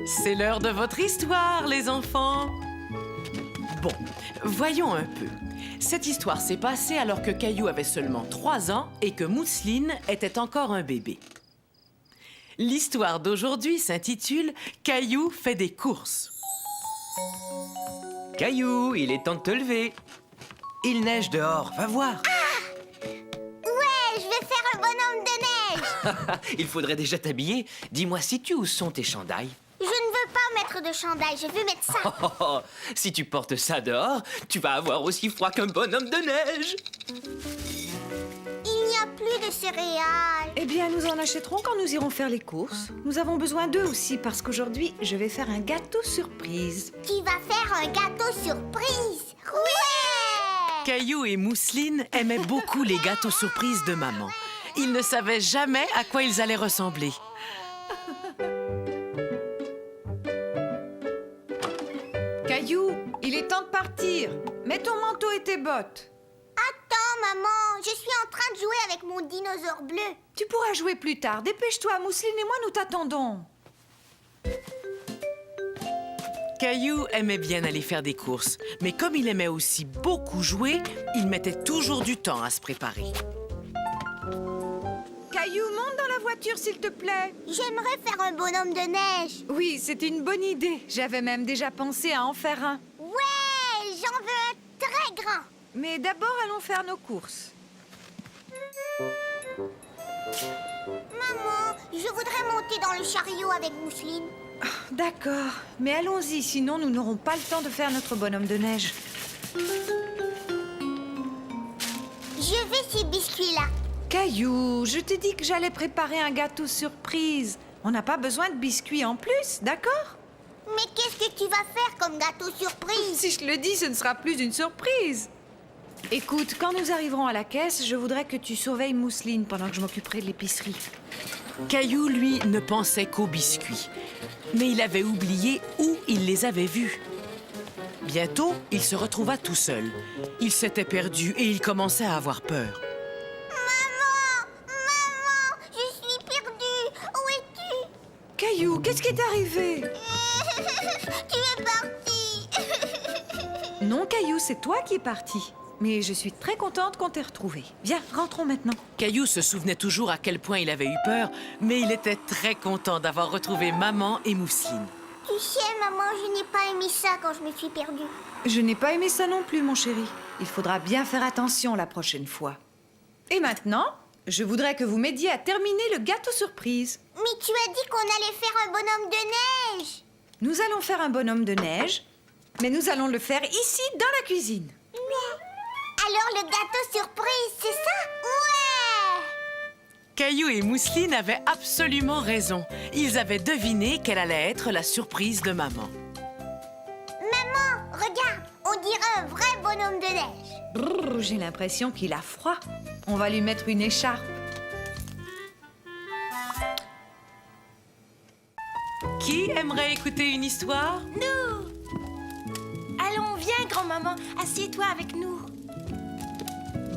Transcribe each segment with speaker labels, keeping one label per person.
Speaker 1: C'est l'heure de votre histoire, les enfants. Bon, voyons un peu. Cette histoire s'est passée alors que Caillou avait seulement 3 ans et que Mousseline était encore un bébé. L'histoire d'aujourd'hui s'intitule « Caillou fait des courses ».
Speaker 2: Caillou, il est temps de te lever. Il neige dehors, va voir.
Speaker 3: Ouais, je vais faire un bonhomme de neige.
Speaker 2: Il faudrait déjà t'habiller. Dis-moi, sais-tu où sont tes chandails?
Speaker 3: Je ne veux pas mettre de chandail, je veux mettre ça.
Speaker 2: Si tu portes ça dehors, tu vas avoir aussi froid qu'un bonhomme de neige.
Speaker 3: Il n'y a plus de céréales.
Speaker 4: Eh bien, nous en achèterons quand nous irons faire les courses. Nous avons besoin d'eux aussi parce qu'aujourd'hui, je vais faire un gâteau surprise.
Speaker 3: Tu vas faire un gâteau surprise. Ouais!
Speaker 1: Caillou et Mousseline aimaient beaucoup les gâteaux surprises de maman. Ils ne savaient jamais à quoi ils allaient ressembler.
Speaker 4: Caillou, il est temps de partir. Mets ton manteau et tes bottes.
Speaker 3: Attends, maman, je suis en train de jouer avec mon dinosaure bleu.
Speaker 4: Tu pourras jouer plus tard. Dépêche-toi, Mousseline et moi, nous t'attendons.
Speaker 1: Caillou aimait bien aller faire des courses, mais comme il aimait aussi beaucoup jouer, il mettait toujours du temps à se préparer.
Speaker 4: Caillou, monte dans la voiture, s'il te plaît.
Speaker 3: J'aimerais faire un bonhomme de neige.
Speaker 4: Oui, c'est une bonne idée. J'avais même déjà pensé à en faire un.
Speaker 3: Ouais, j'en veux un très grand.
Speaker 4: Mais d'abord, allons faire nos courses.
Speaker 3: Maman, je voudrais monter dans le chariot avec Mousseline.
Speaker 4: D'accord, mais allons-y, sinon nous n'aurons pas le temps de faire notre bonhomme de neige.
Speaker 3: Je veux ces biscuits-là.
Speaker 4: Caillou, je t'ai dit que j'allais préparer un gâteau surprise. On n'a pas besoin de biscuits en plus, d'accord?
Speaker 3: Mais qu'est-ce que tu vas faire comme gâteau surprise?
Speaker 4: Si je te le dis, ce ne sera plus une surprise. Écoute, quand nous arriverons à la caisse, je voudrais que tu surveilles Mousseline pendant que je m'occuperai de l'épicerie.
Speaker 1: Caillou, lui, ne pensait qu'aux biscuits. Mais il avait oublié où il les avait vus. Bientôt, il se retrouva tout seul. Il s'était perdu et il commençait à avoir peur.
Speaker 3: Maman, je suis perdue. Où es-tu?
Speaker 4: Caillou, qu'est-ce qui est arrivé?
Speaker 3: Tu es parti.
Speaker 4: Non, Caillou, c'est toi qui es parti. Mais je suis très contente qu'on t'ait retrouvé. Viens, rentrons maintenant.
Speaker 1: Caillou se souvenait toujours à quel point il avait eu peur, mais il était très content d'avoir retrouvé maman et Mousseline.
Speaker 3: Tu sais, maman, je n'ai pas aimé ça quand je me suis perdue.
Speaker 4: Je n'ai pas aimé ça non plus, mon chéri. Il faudra bien faire attention la prochaine fois. Et maintenant, je voudrais que vous m'aidiez à terminer le gâteau surprise.
Speaker 3: Mais tu as dit qu'on allait faire un bonhomme de neige.
Speaker 4: Nous allons faire un bonhomme de neige, mais nous allons le faire ici, dans la cuisine.
Speaker 3: Alors le gâteau surprise, c'est ça? Ouais!
Speaker 1: Caillou et Mousseline avaient absolument raison. Ils avaient deviné quelle allait être la surprise de maman.
Speaker 3: Maman, regarde, on dirait un vrai bonhomme de neige.
Speaker 4: Brrr, j'ai l'impression qu'il a froid. On va lui mettre une écharpe.
Speaker 1: Qui aimerait écouter une histoire?
Speaker 5: Nous! Allons, viens, grand-maman, assieds-toi avec nous.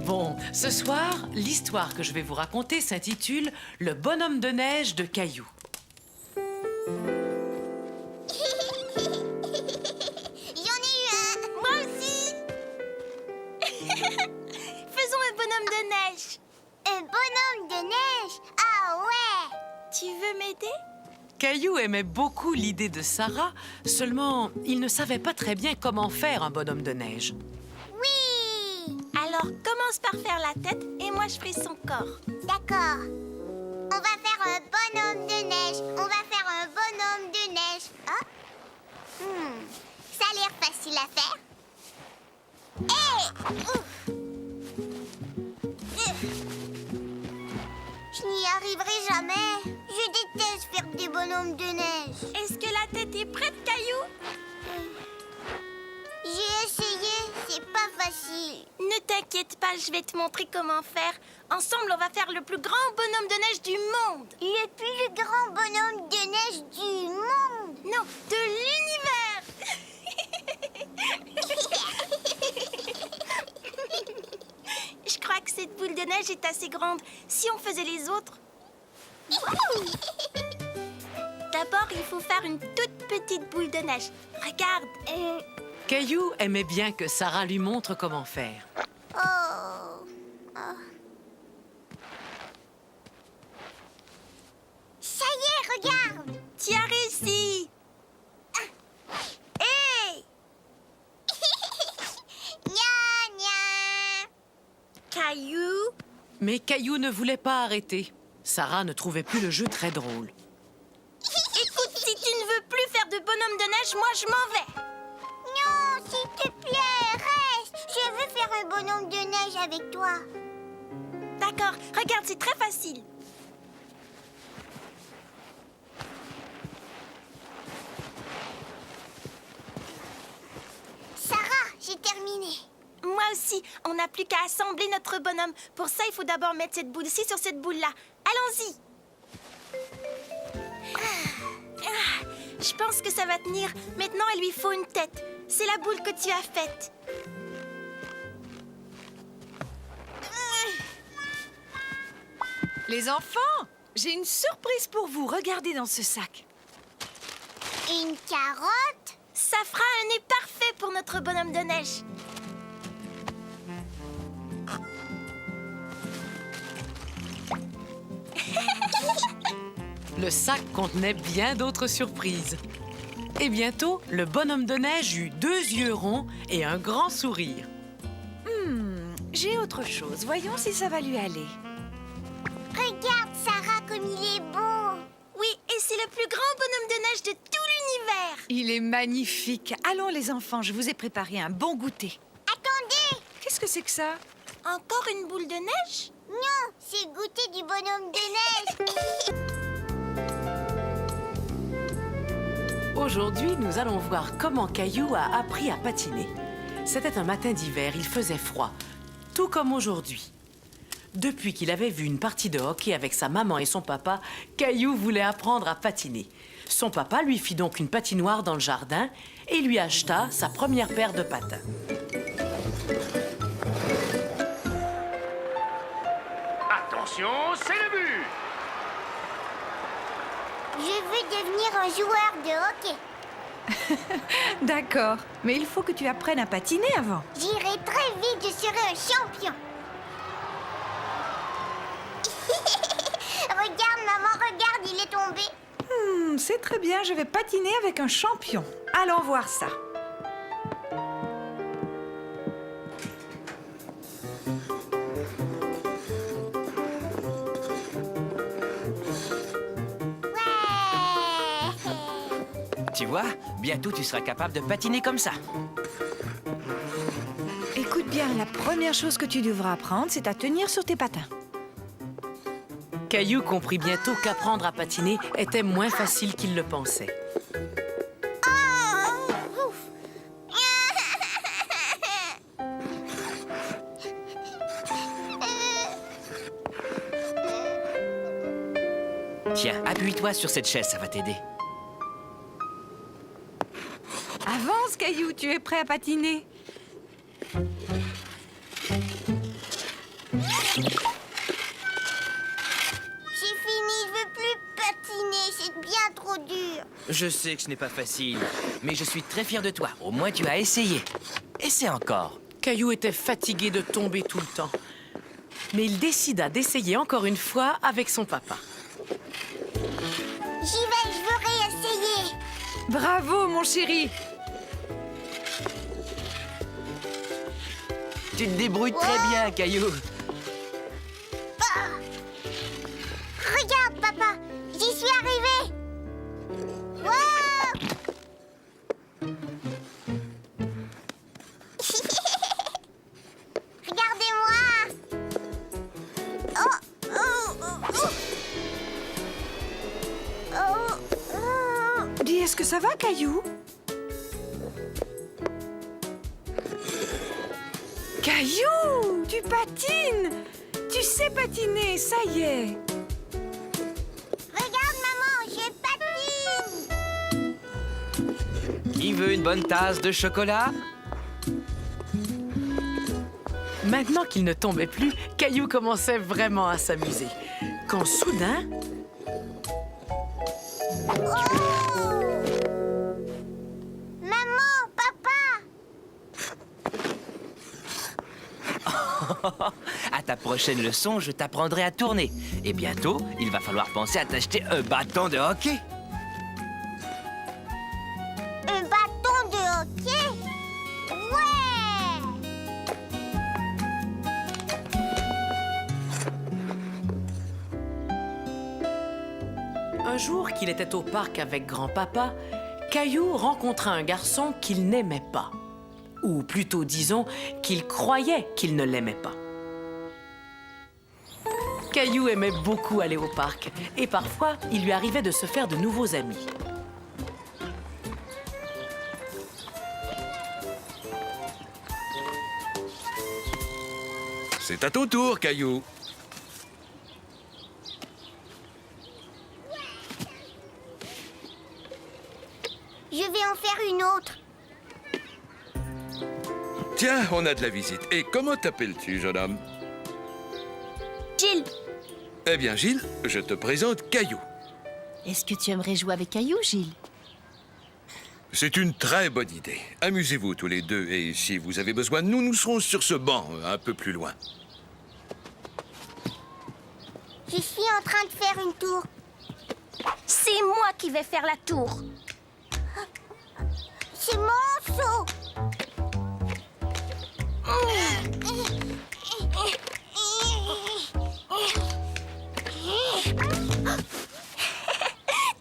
Speaker 1: Bon, ce soir, l'histoire que je vais vous raconter s'intitule « Le bonhomme de neige de Caillou ».
Speaker 3: J'en ai eu un.
Speaker 5: Moi aussi! Faisons un bonhomme de neige.
Speaker 3: Un bonhomme de neige? Ah ouais!
Speaker 5: Tu veux m'aider?
Speaker 1: Caillou aimait beaucoup l'idée de Sarah, seulement il ne savait pas très bien comment faire un bonhomme de neige.
Speaker 3: Oui!
Speaker 5: Alors, commence par faire la tête et moi je ferai son corps.
Speaker 3: D'accord. On va faire un bonhomme de neige. On va faire un bonhomme de neige. Hop. Ça a l'air facile à faire. Hé! Ouf! Je n'y arriverai jamais. Je déteste faire des bonhommes de neige.
Speaker 5: Est-ce que la tête est prête, Caillou?
Speaker 3: J'ai essayé, c'est pas facile.
Speaker 5: Ne t'inquiète pas, je vais te montrer comment faire. Ensemble, on va faire le plus grand bonhomme de neige du monde.
Speaker 3: Le plus grand bonhomme de neige du monde.
Speaker 5: Non, de l'univers. Je crois que cette boule de neige est assez grande. Si on faisait les autres... Ta D'abord, il faut faire une toute petite boule de neige. Regarde.
Speaker 1: Caillou aimait bien que Sarah lui montre comment faire.
Speaker 3: Oh. Ça y est, regarde.
Speaker 5: Tu as réussi. Hey!
Speaker 3: Gna gna.
Speaker 5: Caillou.
Speaker 1: Mais Caillou ne voulait pas arrêter. Sarah ne trouvait plus le jeu très drôle.
Speaker 5: Écoute, si tu ne veux plus faire de bonhomme de neige, moi je m'en vais.
Speaker 3: Non, s'il te plaît, reste. Je veux faire un bonhomme de neige avec toi.
Speaker 5: D'accord, regarde, c'est très facile.
Speaker 3: Sarah, j'ai terminé.
Speaker 5: Moi aussi, on n'a plus qu'à assembler notre bonhomme. Pour ça, il faut d'abord mettre cette boule-ci sur cette boule-là. Allons-y. Je pense que ça va tenir. Maintenant, il lui faut une tête. C'est la boule que tu as faite.
Speaker 4: Les enfants, j'ai une surprise pour vous. Regardez dans ce sac.
Speaker 3: Une carotte?
Speaker 5: Ça fera un nez parfait pour notre bonhomme de neige.
Speaker 1: Le sac contenait bien d'autres surprises. Et bientôt, le bonhomme de neige eut 2 yeux ronds et un grand sourire.
Speaker 4: J'ai autre chose. Voyons si ça va lui aller.
Speaker 3: Regarde, Sarah, comme il est beau.
Speaker 5: Oui, et c'est le plus grand bonhomme de neige de tout l'univers.
Speaker 4: Il est magnifique. Allons les enfants, je vous ai préparé un bon goûter.
Speaker 3: Attendez.
Speaker 4: Qu'est-ce que c'est que ça?
Speaker 5: Encore une boule de neige?
Speaker 3: Non, c'est le goûter du bonhomme de neige.
Speaker 1: Aujourd'hui, nous allons voir comment Caillou a appris à patiner. C'était un matin d'hiver, il faisait froid, tout comme aujourd'hui. Depuis qu'il avait vu une partie de hockey avec sa maman et son papa, Caillou voulait apprendre à patiner. Son papa lui fit donc une patinoire dans le jardin et lui acheta sa première paire de patins.
Speaker 6: Attention, c'est le but!
Speaker 3: Je veux devenir un joueur de hockey.
Speaker 4: D'accord, mais il faut que tu apprennes à patiner avant.
Speaker 3: J'irai très vite, je serai un champion. Regarde, maman, regarde, il est tombé.
Speaker 4: C'est très bien, je vais patiner avec un champion. Allons voir ça.
Speaker 3: Ouais.
Speaker 2: Tu vois, bientôt tu seras capable de patiner comme ça.
Speaker 4: Écoute bien, la première chose que tu devras apprendre, c'est à tenir sur tes patins.
Speaker 1: Caillou comprit bientôt qu'apprendre à patiner était moins facile qu'il le pensait.
Speaker 3: Oh, ouf.
Speaker 2: Tiens, appuie-toi sur cette chaise, ça va t'aider.
Speaker 4: Avance, Caillou, tu es prêt à patiner.
Speaker 3: J'ai fini, je veux plus patiner, c'est bien trop dur.
Speaker 2: Je sais que ce n'est pas facile, mais je suis très fier de toi. Au moins, tu as essayé. Essaie encore.
Speaker 1: Caillou était fatigué de tomber tout le temps. Mais il décida d'essayer encore une fois avec son papa.
Speaker 3: J'y vais, je veux réessayer.
Speaker 4: Bravo, mon chéri.
Speaker 2: Tu te débrouilles très bien, Caillou.
Speaker 3: Regarde, papa, j'y suis arrivée. Wow. Regardez-moi. Oh, oh, oh, oh. Oh, oh.
Speaker 4: Dis, est-ce que ça va, Caillou? Caillou, tu patines. Tu sais patiner, ça y est.
Speaker 3: Regarde, maman, je patine.
Speaker 2: Qui veut une bonne tasse de chocolat?
Speaker 1: Maintenant qu'il ne tombait plus, Caillou commençait vraiment à s'amuser. Quand soudain,
Speaker 3: Oh.
Speaker 2: À ta prochaine leçon, je t'apprendrai à tourner. Et bientôt, il va falloir penser à t'acheter un bâton de hockey.
Speaker 3: Un bâton de hockey? Ouais!
Speaker 1: Un jour qu'il était au parc avec grand-papa, Caillou rencontra un garçon qu'il n'aimait pas. Ou plutôt, disons, qu'il croyait qu'il ne l'aimait pas. Caillou aimait beaucoup aller au parc et parfois, il lui arrivait de se faire de nouveaux amis.
Speaker 7: C'est à ton tour, Caillou.
Speaker 3: Je vais en faire une autre.
Speaker 7: Tiens, on a de la visite. Et comment t'appelles-tu, jeune homme?
Speaker 5: Gilles,
Speaker 7: Eh bien, Gilles, je te présente Caillou.
Speaker 5: est-ce que tu aimerais jouer avec Caillou, Gilles?
Speaker 7: C'est une très bonne idée. Amusez-vous tous les deux. Et si vous avez besoin de nous, nous serons sur ce banc, un peu plus loin.
Speaker 3: Je suis en train de faire une tour.
Speaker 5: C'est moi qui vais faire la tour.
Speaker 3: C'est mon saut.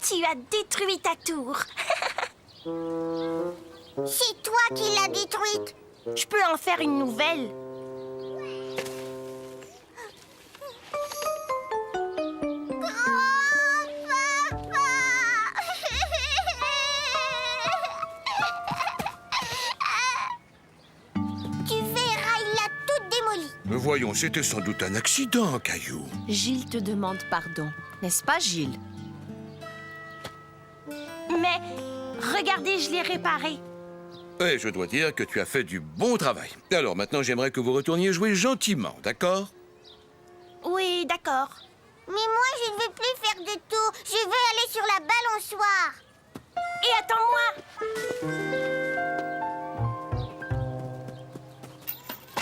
Speaker 5: Tu as détruit ta tour.
Speaker 3: C'est toi qui l'as détruite.
Speaker 5: Je peux en faire une nouvelle.
Speaker 3: Tu verras, il l'a toute démolie.
Speaker 7: Mais voyons, c'était sans doute un accident, Caillou.
Speaker 8: Gilles te demande pardon, n'est-ce pas, Gilles?
Speaker 5: Mais regardez, je l'ai réparé.
Speaker 7: Et je dois dire que tu as fait du bon travail. Alors maintenant, j'aimerais que vous retourniez jouer gentiment, d'accord?
Speaker 5: Oui, d'accord.
Speaker 3: Mais moi, je ne veux plus faire de tour. Je veux aller sur la balançoire.
Speaker 5: Et attends-moi.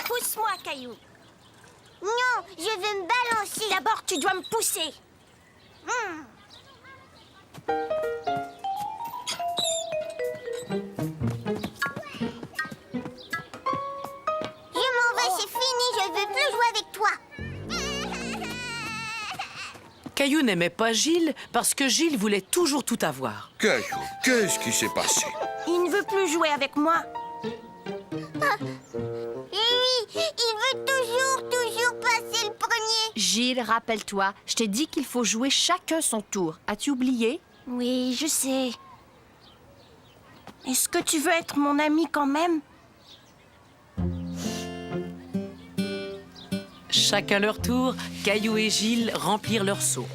Speaker 5: Pousse-moi, Caillou.
Speaker 3: Non, je veux me balancer.
Speaker 5: D'abord, tu dois me pousser.
Speaker 3: Je m'en vais, c'est fini. Je ne veux plus jouer avec toi.
Speaker 1: Caillou n'aimait pas Gilles parce que Gilles voulait toujours tout avoir.
Speaker 7: Caillou, qu'est-ce qui s'est passé?
Speaker 5: Il ne veut plus jouer avec moi.
Speaker 3: Et oui, il veut toujours passer le premier.
Speaker 8: Gilles, rappelle-toi, je t'ai dit qu'il faut jouer chacun son tour. As-tu oublié?
Speaker 5: Oui, je sais. Est-ce que tu veux être mon ami quand même?
Speaker 1: Chacun leur tour, Caillou et Gilles remplirent leur seau.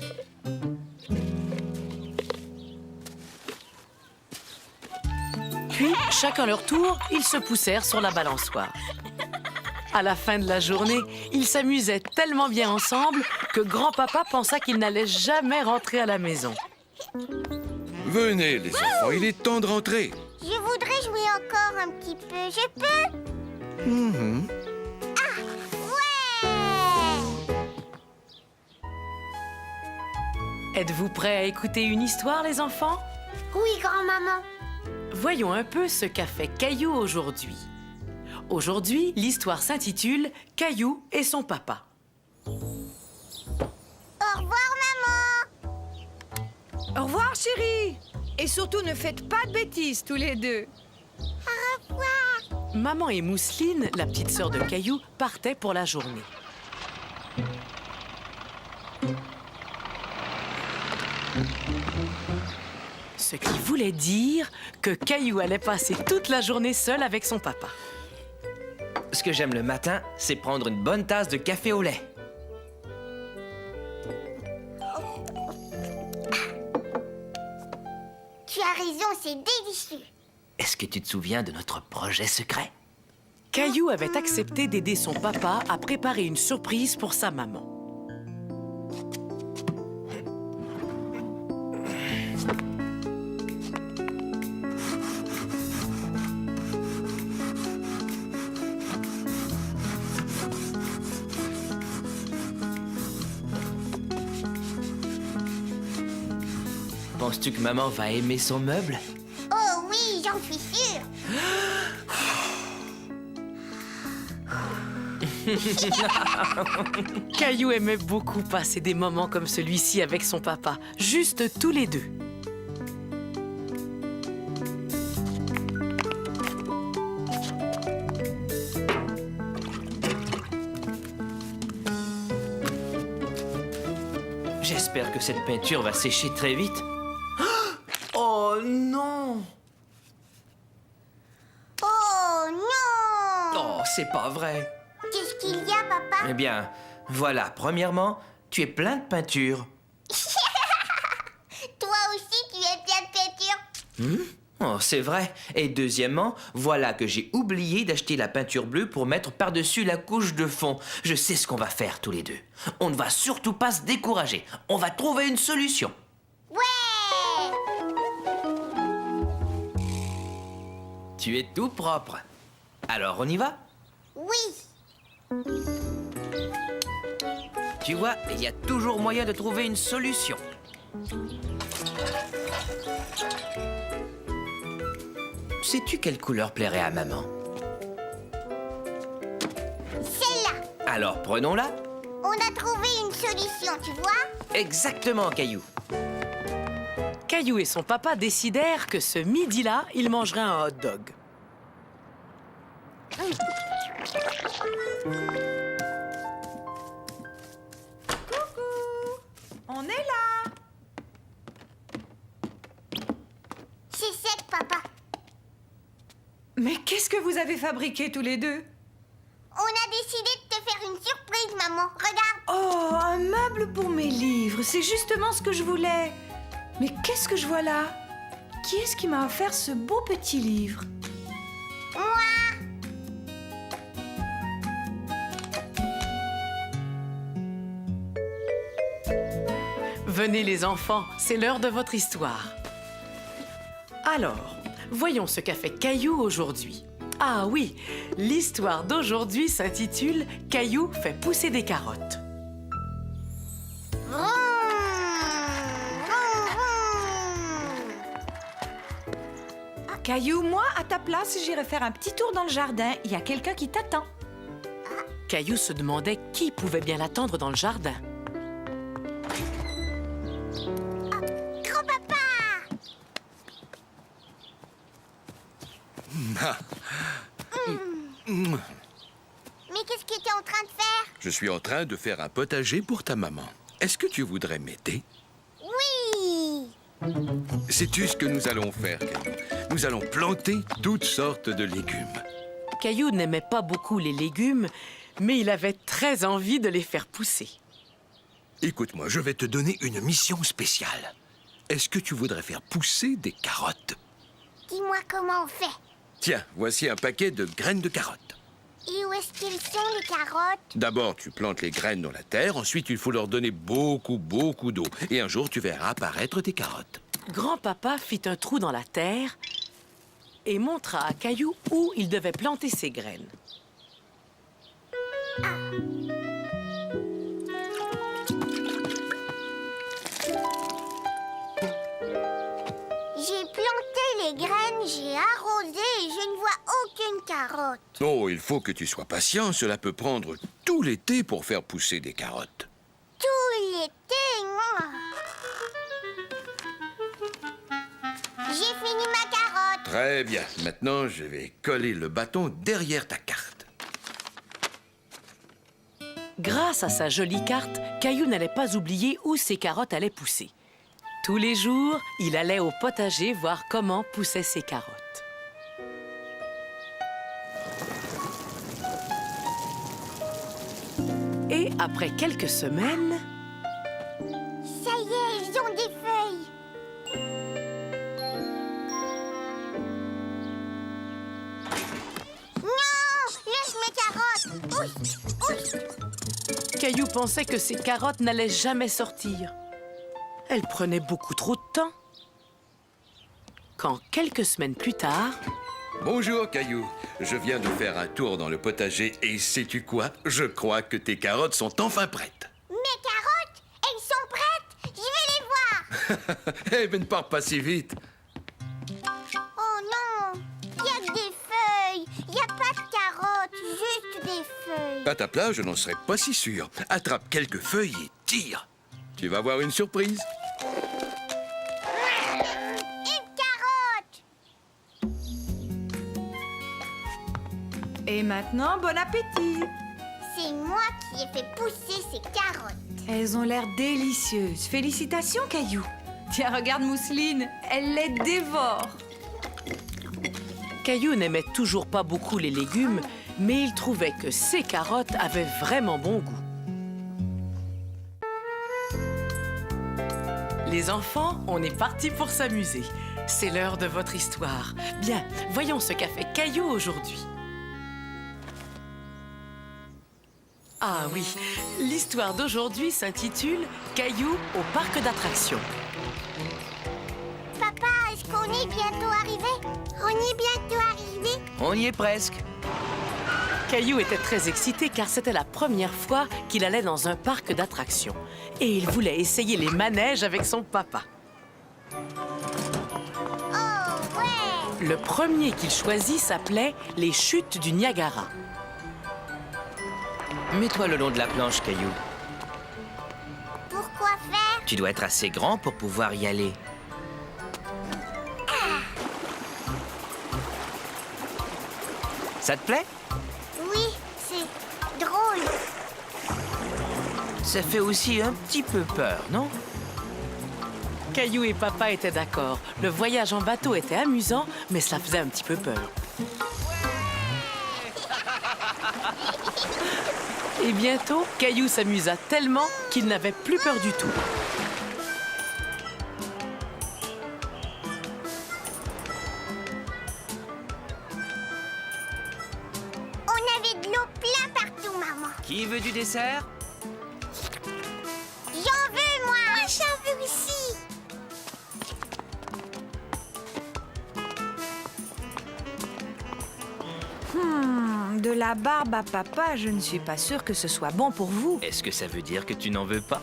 Speaker 1: Puis, chacun leur tour, ils se poussèrent sur la balançoire. À la fin de la journée, ils s'amusaient tellement bien ensemble que grand-papa pensa qu'ils n'allaient jamais rentrer à la maison.
Speaker 7: Venez, les enfants, il est temps de rentrer.
Speaker 3: Je voudrais jouer encore un petit peu. Je peux? Ah, ouais!
Speaker 1: Êtes-vous prêts à écouter une histoire, les enfants?
Speaker 3: Oui, grand-maman.
Speaker 1: Voyons un peu ce qu'a fait Caillou aujourd'hui. Aujourd'hui, l'histoire s'intitule « Caillou et son papa ».
Speaker 3: Au revoir, maman.
Speaker 4: Au revoir, chérie. Et surtout, ne faites pas de bêtises, tous les deux.
Speaker 3: Au revoir.
Speaker 1: Maman et Mousseline, la petite sœur de Caillou, partaient pour la journée. Ce qui voulait dire que Caillou allait passer toute la journée seul avec son papa.
Speaker 2: Ce que j'aime le matin, c'est prendre une bonne tasse de café au lait.
Speaker 3: Tu as raison, c'est délicieux.
Speaker 2: Est-ce que tu te souviens de notre projet secret?
Speaker 1: Caillou avait accepté d'aider son papa à préparer une surprise pour sa maman.
Speaker 2: Penses-tu que maman va aimer son meuble?
Speaker 3: Oh oui, j'en suis sûre.
Speaker 1: Caillou aimait beaucoup passer des moments comme celui-ci avec son papa, juste tous les deux.
Speaker 2: J'espère que cette peinture va sécher très vite. Oh non!
Speaker 3: Oh non!
Speaker 2: Oh, c'est pas vrai.
Speaker 3: Qu'est-ce qu'il y a, papa?
Speaker 2: Eh bien, voilà, premièrement, tu es plein de peinture.
Speaker 3: Toi aussi, tu es plein de peinture.
Speaker 2: Oh, c'est vrai. Et deuxièmement, voilà que j'ai oublié d'acheter la peinture bleue pour mettre par-dessus la couche de fond. Je sais ce qu'on va faire tous les deux. On ne va surtout pas se décourager. On va trouver une solution.
Speaker 3: Ouais!
Speaker 2: Tu es tout propre. Alors, on y va?
Speaker 3: Oui.
Speaker 2: Tu vois, il y a toujours moyen de trouver une solution. Sais-tu quelle couleur plairait à maman?
Speaker 3: Celle-là.
Speaker 2: Alors, prenons-la.
Speaker 3: On a trouvé une solution, tu vois?
Speaker 2: Exactement, Caillou.
Speaker 1: Caillou et son papa décidèrent que ce midi-là, ils mangeraient un hot dog.
Speaker 4: On est là.
Speaker 3: C'est sec, papa.
Speaker 4: Mais qu'est-ce que vous avez fabriqué tous les deux?
Speaker 3: On a décidé de te faire une surprise, maman. Regarde.
Speaker 4: Oh, un meuble pour mes livres. C'est justement ce que je voulais. Mais qu'est-ce que je vois là? Qui est-ce qui m'a offert ce beau petit livre?
Speaker 3: Moi.
Speaker 1: Venez les enfants, c'est l'heure de votre histoire. Alors, voyons ce qu'a fait Caillou aujourd'hui. Ah oui, l'histoire d'aujourd'hui s'intitule « Caillou fait pousser des carottes ».
Speaker 3: Vroom, vroom, vroom.
Speaker 4: Caillou, moi, à ta place, j'irai faire un petit tour dans le jardin. Il y a quelqu'un qui t'attend.
Speaker 1: Caillou se demandait qui pouvait bien l'attendre dans le jardin.
Speaker 3: Grand-papa. Mais qu'est-ce que tu es en train de faire?
Speaker 7: Je suis en train de faire un potager pour ta maman. Est-ce que tu voudrais m'aider?
Speaker 3: Oui.
Speaker 7: Sais-tu ce que nous allons faire, Caillou? Nous allons planter toutes sortes de légumes.
Speaker 1: Caillou n'aimait pas beaucoup les légumes, mais il avait très envie de les faire pousser.
Speaker 7: Écoute-moi, je vais te donner une mission spéciale. Est-ce que tu voudrais faire pousser des carottes?
Speaker 3: Dis-moi comment on fait.
Speaker 7: Tiens, voici un paquet de graines de carottes.
Speaker 3: Et où est-ce qu'elles sont, les carottes?
Speaker 7: D'abord, tu plantes les graines dans la terre. Ensuite, il faut leur donner beaucoup d'eau. Et un jour, tu verras apparaître tes carottes.
Speaker 1: Grand-papa fit un trou dans la terre et montra à Caillou où il devait planter ses graines.
Speaker 3: J'ai planté les graines, j'ai arrosé et je ne vois aucune carotte.
Speaker 7: Oh, il faut que tu sois patient. Cela peut prendre tout l'été pour faire pousser des carottes.
Speaker 3: Tout l'été, moi. J'ai fini ma carotte.
Speaker 7: Très bien. Maintenant, je vais coller le bâton derrière ta carte.
Speaker 1: Grâce à sa jolie carte, Caillou n'allait pas oublier où ses carottes allaient pousser. Tous les jours, il allait au potager voir comment poussaient ses carottes. Et après quelques semaines,
Speaker 3: Ça y est, ils ont des feuilles. Non, laisse mes carottes. Ouch.
Speaker 1: Caillou pensait que ses carottes n'allaient jamais sortir. Elles prenaient beaucoup trop de temps. Quand quelques semaines plus tard,
Speaker 7: Bonjour, Caillou. Je viens de faire un tour dans le potager et sais-tu quoi? Je crois que tes carottes sont enfin prêtes.
Speaker 3: Mes carottes, elles sont prêtes. Je vais les voir.
Speaker 7: Eh ben, ne pars pas si vite.
Speaker 3: Oh non, il y a que des feuilles. Il n'y a pas de carottes, juste des feuilles.
Speaker 7: À ta place, je n'en serais pas si sûr. Attrape quelques feuilles et tire. Tu vas voir une surprise.
Speaker 3: Une carotte.
Speaker 4: Et maintenant, bon appétit.
Speaker 3: C'est moi qui ai fait pousser ces carottes.
Speaker 4: Elles ont l'air délicieuses. Félicitations, Caillou. Tiens, regarde Mousseline, elle les dévore.
Speaker 1: Caillou n'aimait toujours pas beaucoup les légumes, mais il trouvait que ces carottes avaient vraiment bon goût. Les enfants, on est partis pour s'amuser. C'est l'heure de votre histoire. Bien, voyons ce qu'a fait Caillou aujourd'hui. Ah oui, l'histoire d'aujourd'hui s'intitule « Caillou au parc d'attractions ».
Speaker 3: Papa, est-ce qu'on est bientôt arrivé? On est bientôt arrivé?
Speaker 2: On y est presque.
Speaker 1: Caillou était très excité car c'était la première fois qu'il allait dans un parc d'attractions. Et il voulait essayer les manèges avec son papa.
Speaker 3: Oh, ouais!
Speaker 1: Le premier qu'il choisit s'appelait les Chutes du Niagara.
Speaker 2: Mets-toi le long de la planche, Caillou.
Speaker 3: Pourquoi faire?
Speaker 2: Tu dois être assez grand pour pouvoir y aller. Ça te plaît?
Speaker 3: Oui, c'est drôle.
Speaker 2: Ça fait aussi un petit peu peur, non?
Speaker 1: Caillou et papa étaient d'accord. Le voyage en bateau était amusant, mais cela faisait un petit peu peur. Et bientôt, Caillou s'amusa tellement qu'il n'avait plus peur du tout.
Speaker 3: On avait de l'eau plein partout, maman.
Speaker 2: Qui veut du dessert?
Speaker 3: J'en veux, moi. Moi, j'en veux aussi.
Speaker 4: De la barbe à papa, je ne suis pas sûre que ce soit bon pour vous.
Speaker 2: Est-ce que ça veut dire que tu n'en veux pas?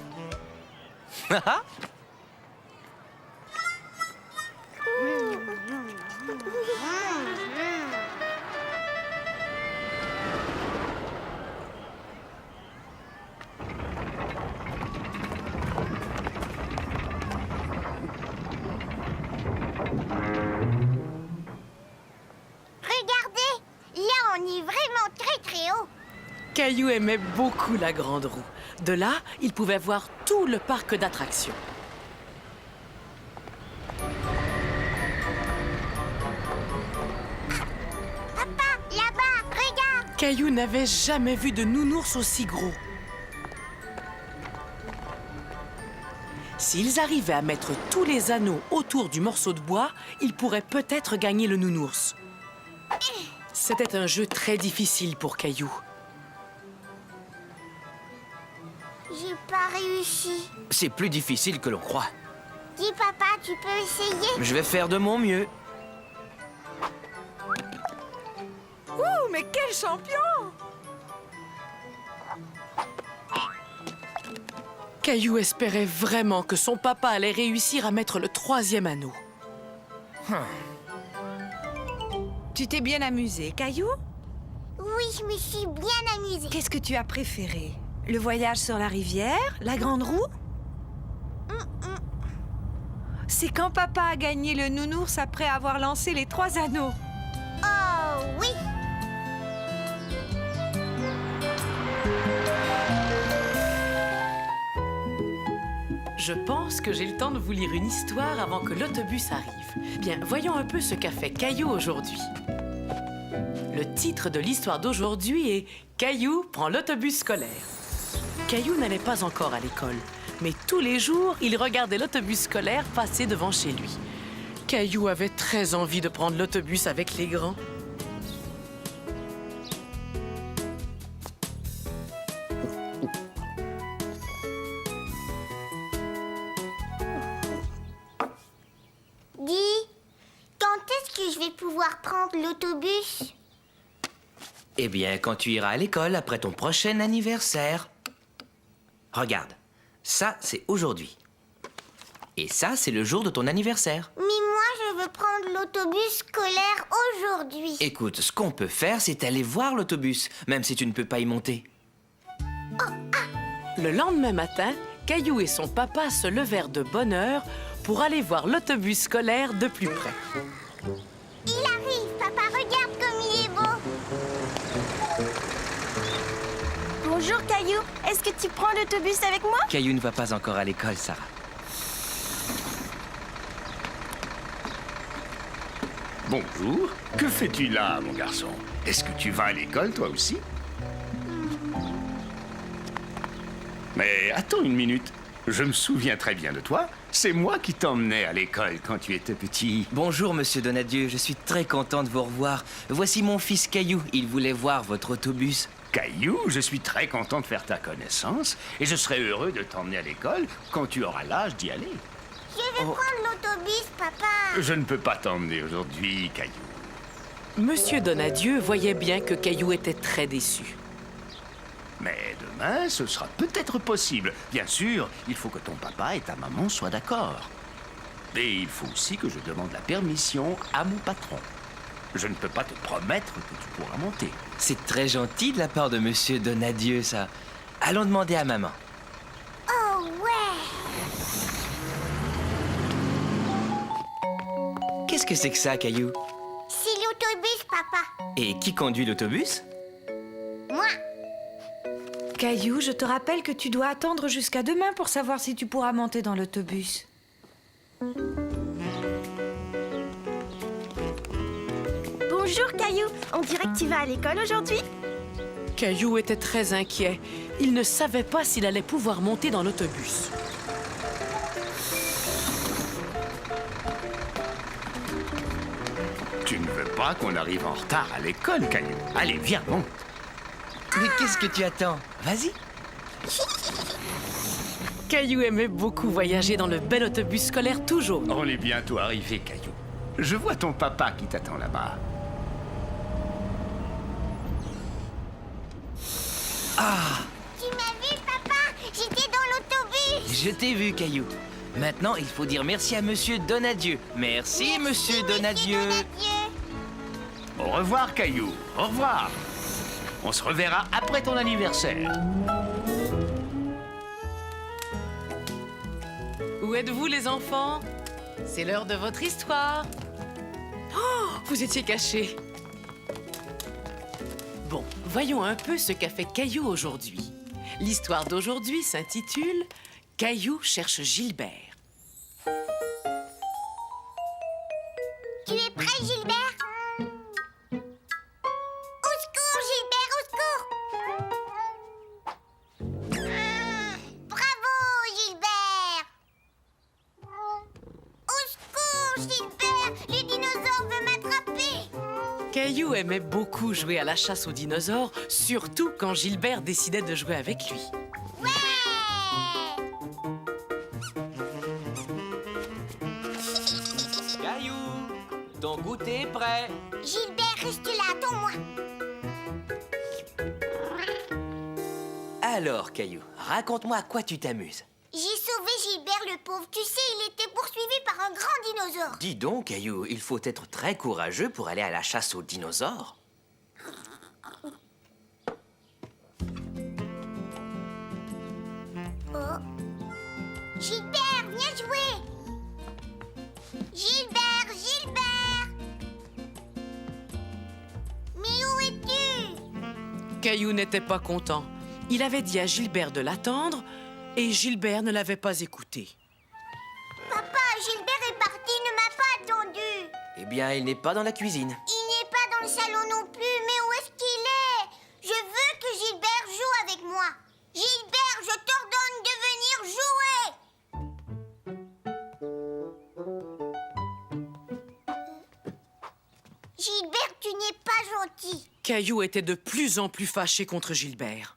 Speaker 3: Regardez, là, on est vraiment très, très haut.
Speaker 1: Caillou aimait beaucoup la grande roue. De là, il pouvait voir tout le parc d'attractions.
Speaker 3: Papa, là-bas, regarde.
Speaker 1: Caillou n'avait jamais vu de nounours aussi gros. S'ils arrivaient à mettre tous les anneaux autour du morceau de bois, ils pourraient peut-être gagner le nounours. C'était un jeu très difficile pour Caillou.
Speaker 3: J'ai pas réussi.
Speaker 2: C'est plus difficile que l'on croit.
Speaker 3: Dis, papa, tu peux essayer?
Speaker 2: Je vais faire de mon mieux.
Speaker 4: Ouh, mais quel champion!
Speaker 1: Caillou espérait vraiment que son papa allait réussir à mettre le 3e anneau.
Speaker 4: Tu t'es bien amusé, Caillou?
Speaker 3: Oui, je me suis bien amusée.
Speaker 4: Qu'est-ce que tu as préféré? Le voyage sur la rivière? La grande roue? C'est quand papa a gagné le nounours après avoir lancé les 3 anneaux.
Speaker 3: Oh, oui.
Speaker 1: Je pense que j'ai le temps de vous lire une histoire avant que l'autobus arrive. Bien, voyons un peu ce qu'a fait Caillou aujourd'hui. Le titre de l'histoire d'aujourd'hui est « Caillou prend l'autobus scolaire ». Caillou n'allait pas encore à l'école, mais tous les jours, il regardait l'autobus scolaire passer devant chez lui. Caillou avait très envie de prendre l'autobus avec les grands.
Speaker 3: Dis, quand est-ce que je vais pouvoir prendre l'autobus?
Speaker 2: Eh bien, quand tu iras à l'école après ton prochain anniversaire. Regarde, ça, c'est aujourd'hui. Et ça, c'est le jour de ton anniversaire.
Speaker 3: Mais moi, je veux prendre l'autobus scolaire aujourd'hui.
Speaker 2: Écoute, ce qu'on peut faire, c'est aller voir l'autobus, même si tu ne peux pas y monter.
Speaker 1: Le lendemain matin, Caillou et son papa se levèrent de bonne heure pour aller voir l'autobus scolaire de plus près.
Speaker 3: Il arrive, papa, regarde comme il est beau.
Speaker 5: Bonjour, Caillou. Est-ce que tu prends l'autobus avec moi?
Speaker 2: Caillou ne va pas encore à l'école, Sarah.
Speaker 6: Bonjour. Que fais-tu là, mon garçon? Est-ce que tu vas à l'école, toi aussi? Mais attends une minute. Je me souviens très bien de toi. C'est moi qui t'emmenais à l'école quand tu étais petit.
Speaker 2: Bonjour, monsieur Donadieu, je suis très content de vous revoir. Voici mon fils Caillou, il voulait voir votre autobus.
Speaker 6: Caillou, je suis très content de faire ta connaissance et je serai heureux de t'emmener à l'école quand tu auras l'âge d'y aller.
Speaker 3: Je vais prendre l'autobus, papa.
Speaker 6: Je ne peux pas t'emmener aujourd'hui, Caillou.
Speaker 1: Monsieur Donadieu voyait bien que Caillou était très déçu.
Speaker 6: Mais demain, ce sera peut-être possible. Bien sûr, il faut que ton papa et ta maman soient d'accord. Et il faut aussi que je demande la permission à mon patron. Je ne peux pas te promettre que tu pourras monter.
Speaker 2: C'est très gentil de la part de monsieur Donadieu, ça. Allons demander à maman.
Speaker 3: Oh, ouais.
Speaker 2: Qu'est-ce que c'est que ça, Caillou?
Speaker 3: C'est l'autobus, papa.
Speaker 2: Et qui conduit l'autobus?
Speaker 3: Moi.
Speaker 4: Caillou, je te rappelle que tu dois attendre jusqu'à demain pour savoir si tu pourras monter dans l'autobus.
Speaker 5: Bonjour, Caillou. On dirait que tu vas à l'école aujourd'hui?
Speaker 1: Caillou était très inquiet. Il ne savait pas s'il allait pouvoir monter dans l'autobus.
Speaker 6: Tu ne veux pas qu'on arrive en retard à l'école, Caillou. Allez, viens, monte.
Speaker 2: Mais qu'est-ce que tu attends? Vas-y.
Speaker 1: Caillou aimait beaucoup voyager dans le bel autobus scolaire tout jaune.
Speaker 6: On est bientôt arrivé, Caillou. Je vois ton papa qui t'attend là-bas.
Speaker 3: Tu m'as vu, papa? J'étais dans l'autobus.
Speaker 2: Je t'ai vu, Caillou. Maintenant, il faut dire merci à monsieur Donadieu. Merci, monsieur Donadieu.
Speaker 6: Au revoir, Caillou. Au revoir. On se reverra après ton anniversaire.
Speaker 1: Où êtes-vous, les enfants? C'est l'heure de votre histoire. Oh, vous étiez cachés. Bon, voyons un peu ce qu'a fait Caillou aujourd'hui. L'histoire d'aujourd'hui s'intitule « Caillou cherche Gilbert ».
Speaker 3: Tu es prêt, Gilbert? Au secours, Gilbert, au secours! Bravo, Gilbert! Au secours, Gilbert! Le dinosaure veut m'attraper!
Speaker 1: Caillou aimait beaucoup jouer à la chasse aux dinosaures, surtout quand Gilbert décidait de jouer avec lui.
Speaker 3: Ouais!
Speaker 2: Caillou, ton goûter est prêt.
Speaker 3: Gilbert, reste là, attends-moi!
Speaker 2: Alors, Caillou, raconte-moi à quoi tu t'amuses.
Speaker 3: J'ai sauvé Gilbert le pauvre. Tu sais, il était poursuivi par un grand dinosaure.
Speaker 2: Dis donc, Caillou, il faut être très courageux pour aller à la chasse aux dinosaures.
Speaker 3: Oh. Gilbert, viens jouer! Gilbert, Gilbert! Mais où es-tu?
Speaker 1: Caillou n'était pas content. Il avait dit à Gilbert de l'attendre et Gilbert ne l'avait pas écouté.
Speaker 3: Papa, Gilbert est parti, ne m'a pas attendu.
Speaker 2: Eh bien, il n'est pas dans la cuisine.
Speaker 3: Il n'est pas dans le salon non plus, mais où est-ce qu'il est? Je veux que Gilbert joue avec moi. Gilbert, je t'ordonne de venir jouer. Gilbert, tu n'es pas gentil.
Speaker 1: Caillou était de plus en plus fâché contre Gilbert.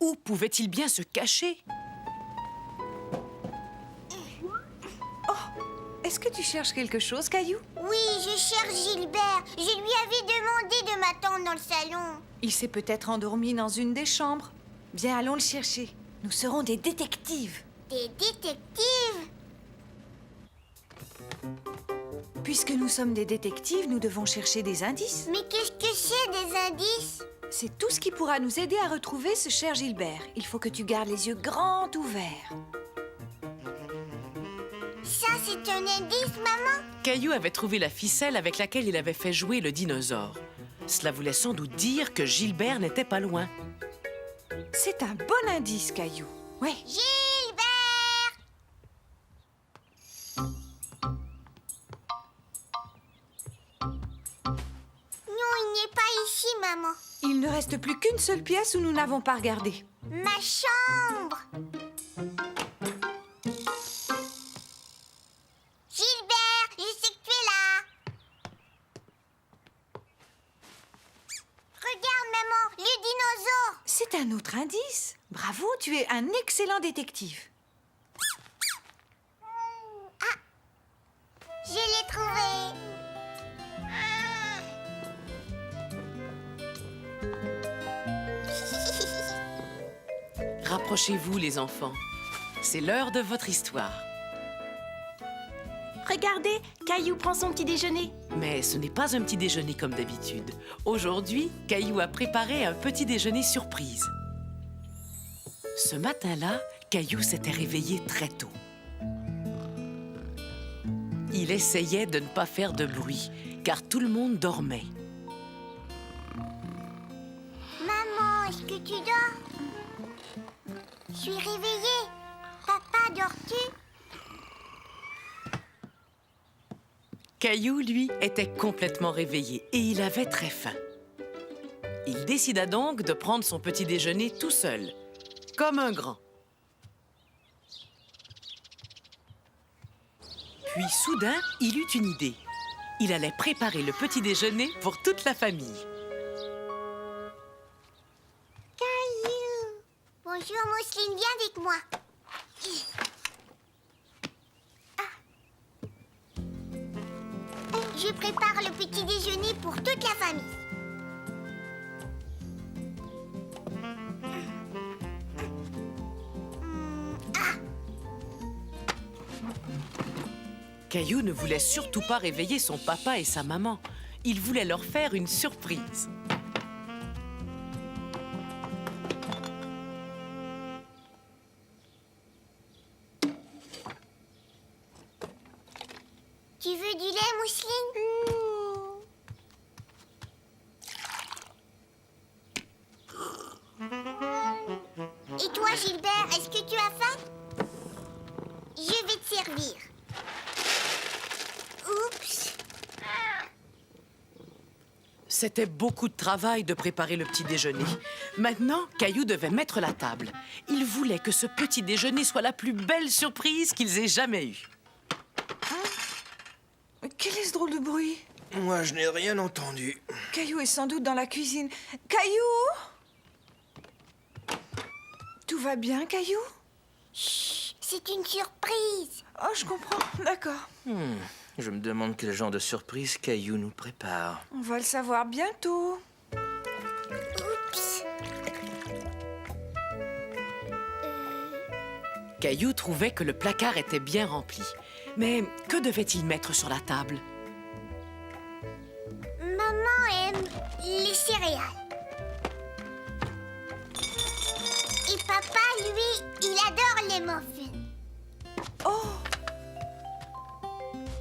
Speaker 1: Où pouvait-il bien se cacher?
Speaker 4: Est-ce que tu cherches quelque chose, Caillou?
Speaker 3: Oui, je cherche Gilbert. Je lui avais demandé de m'attendre dans le salon.
Speaker 4: Il s'est peut-être endormi dans une des chambres. Viens, allons le chercher. Nous serons des détectives.
Speaker 3: Des détectives?
Speaker 4: Puisque nous sommes des détectives, nous devons chercher des indices.
Speaker 3: Mais qu'est-ce que c'est des indices?
Speaker 4: C'est tout ce qui pourra nous aider à retrouver ce cher Gilbert. Il faut que tu gardes les yeux grands ouverts.
Speaker 3: Ça, c'est un indice, maman?
Speaker 1: Caillou avait trouvé la ficelle avec laquelle il avait fait jouer le dinosaure. Cela voulait sans doute dire que Gilbert n'était pas loin.
Speaker 4: C'est un bon indice, Caillou. Ouais.
Speaker 3: Gilbert! Non, il n'est pas ici, maman.
Speaker 4: Il ne reste plus qu'une seule pièce où nous n'avons pas regardé.
Speaker 3: Ma chambre! Gilbert, je sais que tu es là. Regarde, maman, le dinosaure.
Speaker 4: C'est un autre indice. Bravo, tu es un excellent détective.
Speaker 3: Je l'ai trouvé.
Speaker 1: Rapprochez-vous, les enfants. C'est l'heure de votre histoire.
Speaker 5: Regardez, Caillou prend son petit déjeuner.
Speaker 1: Mais ce n'est pas un petit déjeuner comme d'habitude. Aujourd'hui, Caillou a préparé un petit déjeuner surprise. Ce matin-là, Caillou s'était réveillé très tôt. Il essayait de ne pas faire de bruit, car tout le monde dormait.
Speaker 3: Maman, est-ce que tu dors? Je suis réveillée. Papa, dors-tu?
Speaker 1: Caillou, lui, était complètement réveillé et il avait très faim. Il décida donc de prendre son petit déjeuner tout seul, comme un grand. Puis soudain, il eut une idée. Il allait préparer le petit déjeuner pour toute la famille.
Speaker 3: Caillou. Bonjour, Mousseline, viens avec moi. Je prépare le petit déjeuner pour toute la famille.
Speaker 1: Caillou ne voulait surtout pas réveiller son papa et sa maman. Il voulait leur faire une surprise.
Speaker 3: Tu veux du lait, Mousseline? Et toi, Gilbert, est-ce que tu as faim? Je vais te servir. Oups.
Speaker 1: C'était beaucoup de travail de préparer le petit déjeuner. Maintenant, Caillou devait mettre la table. Il voulait que ce petit déjeuner soit la plus belle surprise qu'ils aient jamais eue.
Speaker 4: Quel est ce drôle de bruit?
Speaker 2: Moi, je n'ai rien entendu.
Speaker 4: Caillou est sans doute dans la cuisine. Caillou? Tout va bien, Caillou?
Speaker 3: Chut, c'est une surprise.
Speaker 4: Oh, je comprends. D'accord.
Speaker 2: Je me demande quel genre de surprise Caillou nous prépare.
Speaker 4: On va le savoir bientôt.
Speaker 3: Oups.
Speaker 1: Caillou trouvait que le placard était bien rempli. Mais que devait-il mettre sur la table?
Speaker 3: Maman aime les céréales. Et papa, lui, il adore les muffins.
Speaker 4: Oh!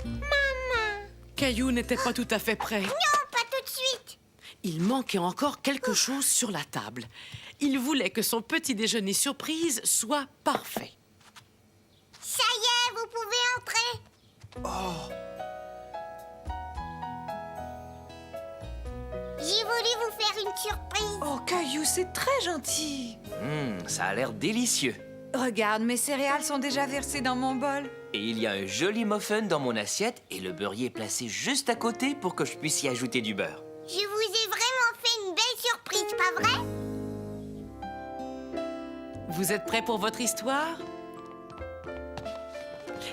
Speaker 3: Maman.
Speaker 1: Caillou n'était pas tout à fait prêt.
Speaker 3: Non, pas tout de suite.
Speaker 1: Il manquait encore quelque chose sur la table. Il voulait que son petit déjeuner surprise soit parfait.
Speaker 3: Ça y est, vous pouvez entrer. J'ai voulu vous faire une surprise.
Speaker 4: Oh, Caillou, c'est très gentil.
Speaker 2: Ça a l'air délicieux.
Speaker 4: Regarde, mes céréales sont déjà versées dans mon bol.
Speaker 2: Et il y a un joli muffin dans mon assiette et le beurrier est placé juste à côté pour que je puisse y ajouter du beurre.
Speaker 3: Je vous ai vraiment fait une belle surprise, pas vrai?
Speaker 1: Vous êtes prêts pour votre histoire?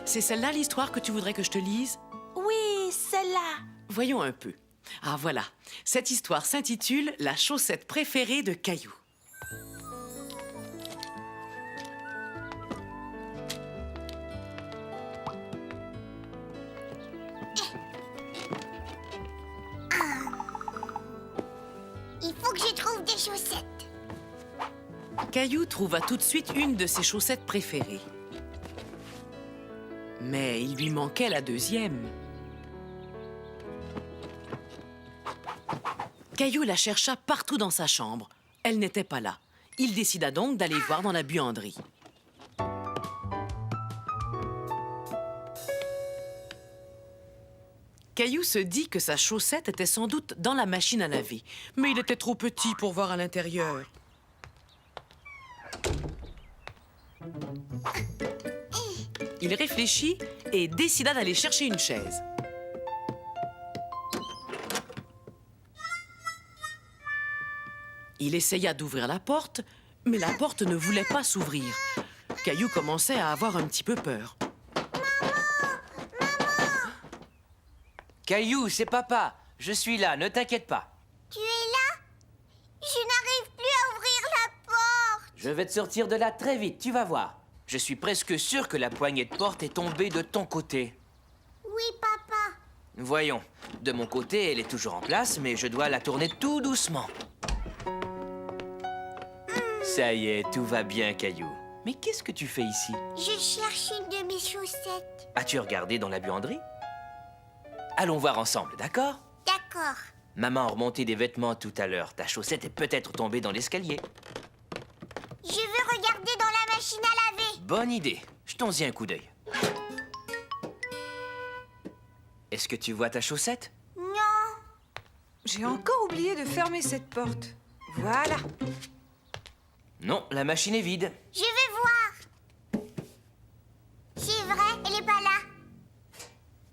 Speaker 1: C'est celle-là l'histoire que tu voudrais que je te lise?
Speaker 5: Oui, celle-là.
Speaker 1: Voyons un peu. Ah, voilà. Cette histoire s'intitule « La chaussette préférée de Caillou ».
Speaker 3: mes chaussettes.
Speaker 1: Caillou trouva tout de suite une de ses chaussettes préférées. Mais il lui manquait la deuxième. Caillou la chercha partout dans sa chambre. Elle n'était pas là. Il décida donc d'aller voir dans la buanderie. Caillou se dit que sa chaussette était sans doute dans la machine à laver, mais il était trop petit pour voir à l'intérieur. Il réfléchit et décida d'aller chercher une chaise. Il essaya d'ouvrir la porte, mais la porte ne voulait pas s'ouvrir. Caillou commençait à avoir un petit peu peur.
Speaker 2: Caillou, c'est papa. Je suis là, ne t'inquiète pas.
Speaker 3: Tu es là? Je n'arrive plus à ouvrir la porte.
Speaker 2: Je vais te sortir de là très vite, tu vas voir. Je suis presque sûr que la poignée de porte est tombée de ton côté.
Speaker 3: Oui, papa.
Speaker 2: Voyons, de mon côté, elle est toujours en place, mais je dois la tourner tout doucement. Ça y est, tout va bien, Caillou. Mais qu'est-ce que tu fais ici?
Speaker 3: Je cherche une de mes chaussettes.
Speaker 2: As-tu regardé dans la buanderie? Allons voir ensemble, d'accord?
Speaker 3: D'accord.
Speaker 2: Maman a remonté des vêtements tout à l'heure. Ta chaussette est peut-être tombée dans l'escalier.
Speaker 3: Je veux regarder dans la machine à laver.
Speaker 2: Bonne idée. Jetons-y un coup d'œil. Est-ce que tu vois ta chaussette?
Speaker 3: Non.
Speaker 4: J'ai encore oublié de fermer cette porte. Voilà.
Speaker 2: Non, la machine est vide.
Speaker 3: Je vais voir. C'est vrai, elle est pas là.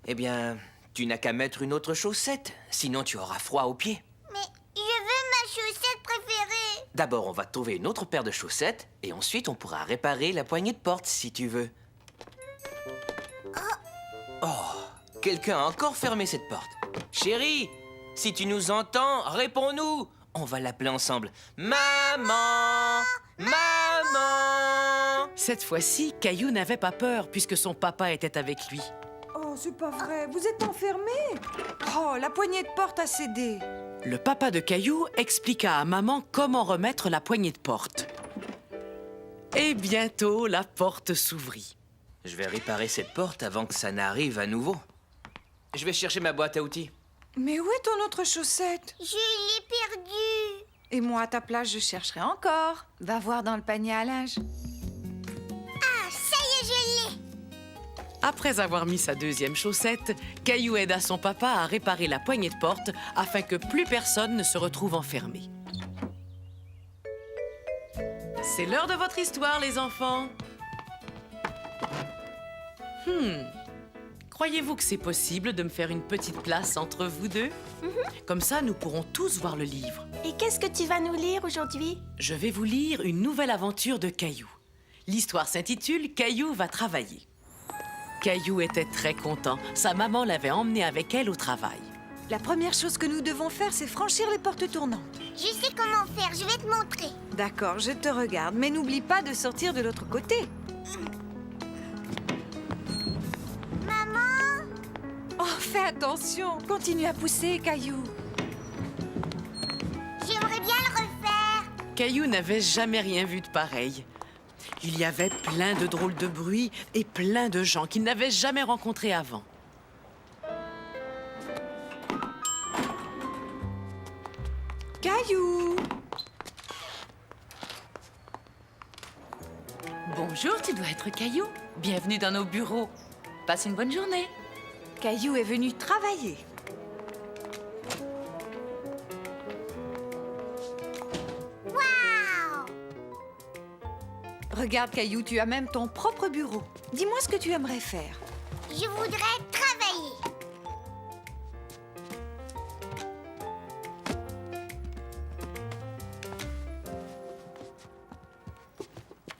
Speaker 2: Eh bien, tu n'as qu'à mettre une autre chaussette. Sinon, tu auras froid aux pieds.
Speaker 3: Mais je veux ma chaussette préférée.
Speaker 2: D'abord, on va trouver une autre paire de chaussettes. Et ensuite, on pourra réparer la poignée de porte, si tu veux. Oh, quelqu'un a encore fermé cette porte. Chérie, si tu nous entends, réponds-nous. On va l'appeler ensemble. Maman! Maman!
Speaker 1: Cette fois-ci, Caillou n'avait pas peur puisque son papa était avec lui.
Speaker 4: Oh, c'est pas vrai. Vous êtes enfermé. Oh, la poignée de porte a cédé.
Speaker 1: Le papa de Caillou expliqua à maman comment remettre la poignée de porte. Et bientôt, la porte s'ouvrit.
Speaker 2: Je vais réparer cette porte avant que ça n'arrive à nouveau. Je vais chercher ma boîte à outils.
Speaker 4: Mais où est ton autre chaussette?
Speaker 3: Je l'ai perdue.
Speaker 4: Et moi, à ta place, je chercherai encore. Va voir dans le panier à linge.
Speaker 3: Ah, ça y est, je l'ai.
Speaker 1: Après avoir mis sa deuxième chaussette, Caillou aida son papa à réparer la poignée de porte afin que plus personne ne se retrouve enfermé. C'est l'heure de votre histoire, les enfants. Croyez-vous que c'est possible de me faire une petite place entre vous deux? Comme ça, nous pourrons tous voir le livre.
Speaker 5: Et qu'est-ce que tu vas nous lire aujourd'hui?
Speaker 1: Je vais vous lire une nouvelle aventure de Caillou. L'histoire s'intitule « Caillou va travailler ». Caillou était très content. Sa maman l'avait emmené avec elle au travail.
Speaker 4: La première chose que nous devons faire, c'est franchir les portes tournantes.
Speaker 3: Je sais comment faire, je vais te montrer.
Speaker 4: D'accord, je te regarde, mais n'oublie pas de sortir de l'autre côté.
Speaker 3: Maman?
Speaker 4: Oh, fais attention. Continue à pousser, Caillou.
Speaker 3: J'aimerais bien le refaire.
Speaker 1: Caillou n'avait jamais rien vu de pareil. Il y avait plein de drôles de bruits et plein de gens qu'il n'avait jamais rencontrés avant.
Speaker 4: Caillou!
Speaker 9: Bonjour, tu dois être Caillou. Bienvenue dans nos bureaux. Passe une bonne journée.
Speaker 4: Caillou est venu travailler.
Speaker 3: Waouh!
Speaker 4: Regarde, Caillou, tu as même ton propre bureau. Dis-moi ce que tu aimerais faire.
Speaker 3: Je voudrais travailler.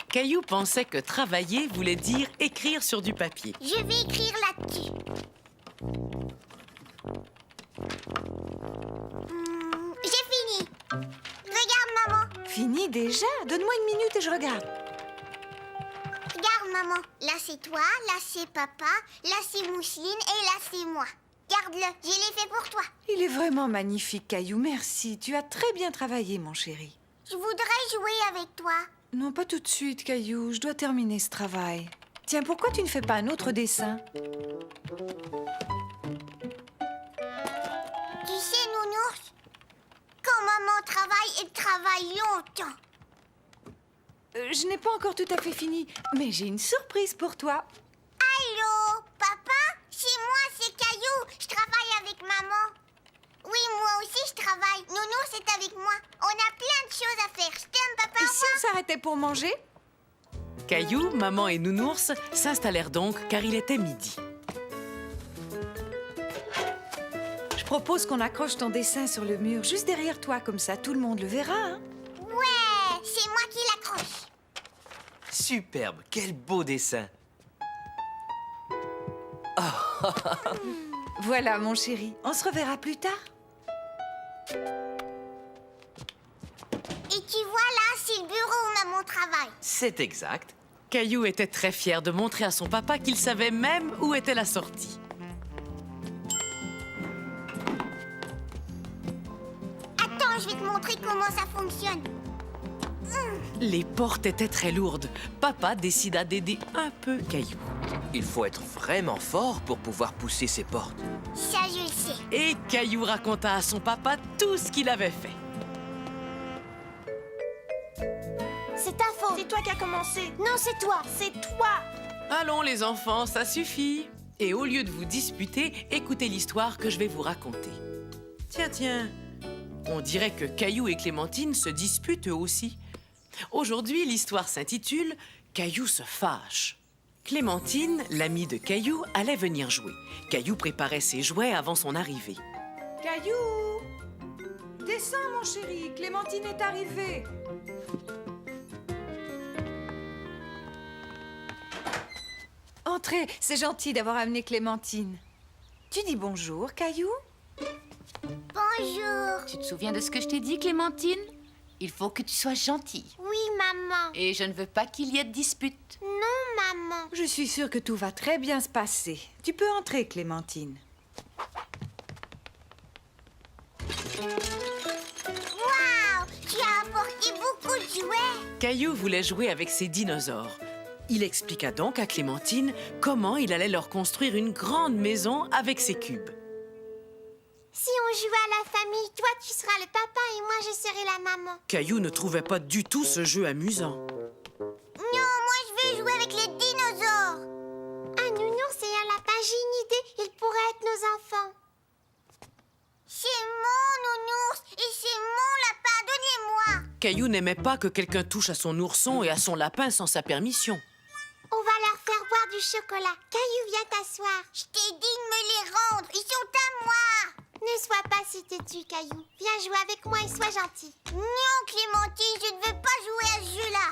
Speaker 1: Caillou pensait que travailler voulait dire écrire sur du papier.
Speaker 3: Je vais écrire là-dessus. J'ai fini. Regarde, maman.
Speaker 4: Fini déjà? Donne-moi une minute et je regarde.
Speaker 3: Regarde, maman. Là, c'est toi. Là, c'est papa. Là, c'est Mousseline. Et là, c'est moi. Garde-le, je l'ai fait pour toi.
Speaker 4: Il est vraiment magnifique, Caillou. Merci. Tu as très bien travaillé, mon chéri.
Speaker 3: Je voudrais jouer avec toi.
Speaker 4: Non, pas tout de suite, Caillou. Je dois terminer ce travail. Tiens, pourquoi tu ne fais pas un autre dessin?
Speaker 3: Tu sais, Nounours, quand maman travaille, elle travaille longtemps.
Speaker 4: Je n'ai pas encore tout à fait fini, mais j'ai une surprise pour toi.
Speaker 3: Allô, papa? C'est moi, c'est Caillou. Je travaille avec maman. Oui, moi aussi, je travaille. Nounours est avec moi. On a plein de choses à faire. Je t'aime, papa.
Speaker 4: Et si on s'arrêtait pour manger?
Speaker 1: Caillou, maman et Nounours s'installèrent donc car il était midi.
Speaker 4: Je propose qu'on accroche ton dessin sur le mur, juste derrière toi, comme ça tout le monde le verra. Hein?
Speaker 3: Ouais, c'est moi qui l'accroche.
Speaker 2: Superbe, quel beau dessin.
Speaker 4: Voilà, mon chéri. On se reverra plus tard.
Speaker 3: Et tu vois là, c'est le bureau où maman travaille.
Speaker 2: C'est exact.
Speaker 1: Caillou était très fier de montrer à son papa qu'il savait même où était la sortie.
Speaker 3: Attends, je vais te montrer comment ça fonctionne.
Speaker 1: Les portes étaient très lourdes. Papa décida d'aider un peu Caillou.
Speaker 2: Il faut être vraiment fort pour pouvoir pousser ces portes.
Speaker 3: Ça, je le sais.
Speaker 1: Et Caillou raconta à son papa tout ce qu'il avait fait.
Speaker 5: C'est ta faute. C'est toi qui as commencé. Non, c'est toi. C'est toi.
Speaker 1: Allons les enfants, ça suffit. Et au lieu de vous disputer, écoutez l'histoire que je vais vous raconter. Tiens, on dirait que Caillou et Clémentine se disputent eux aussi. Aujourd'hui, l'histoire s'intitule « Caillou se fâche ». Clémentine, l'amie de Caillou, allait venir jouer. Caillou préparait ses jouets avant son arrivée.
Speaker 4: Caillou! Descends, mon chéri. Clémentine est arrivée. Entrez, c'est gentil d'avoir amené Clémentine. Tu dis bonjour, Caillou?
Speaker 3: Bonjour.
Speaker 9: Tu te souviens de ce que je t'ai dit, Clémentine? Il faut que tu sois gentille.
Speaker 3: Oui, maman.
Speaker 9: Et je ne veux pas qu'il y ait de dispute.
Speaker 3: Non, maman.
Speaker 4: Je suis sûre que tout va très bien se passer. Tu peux entrer, Clémentine.
Speaker 3: Waouh, tu as apporté beaucoup de jouets.
Speaker 1: Caillou voulait jouer avec ses dinosaures. Il expliqua donc à Clémentine comment il allait leur construire une grande maison avec ses cubes.
Speaker 3: Si on jouait à la famille, toi tu seras le papa et moi je serai la maman.
Speaker 1: Caillou ne trouvait pas du tout ce jeu amusant.
Speaker 3: Non, moi je veux jouer avec les dinosaures. Un nounours et un lapin, j'ai une idée. Ils pourraient être nos enfants. C'est mon nounours et c'est mon lapin. Donnez-moi.
Speaker 1: Caillou n'aimait pas que quelqu'un touche à son ourson et à son lapin sans sa permission.
Speaker 3: On va leur faire boire du chocolat. Caillou, viens t'asseoir. Je t'ai dit de me les rendre. Ils sont à moi. Ne sois pas si têtu, Caillou. Viens jouer avec moi et sois gentil. Non, Clémentine, je ne veux pas jouer à ce jeu-là.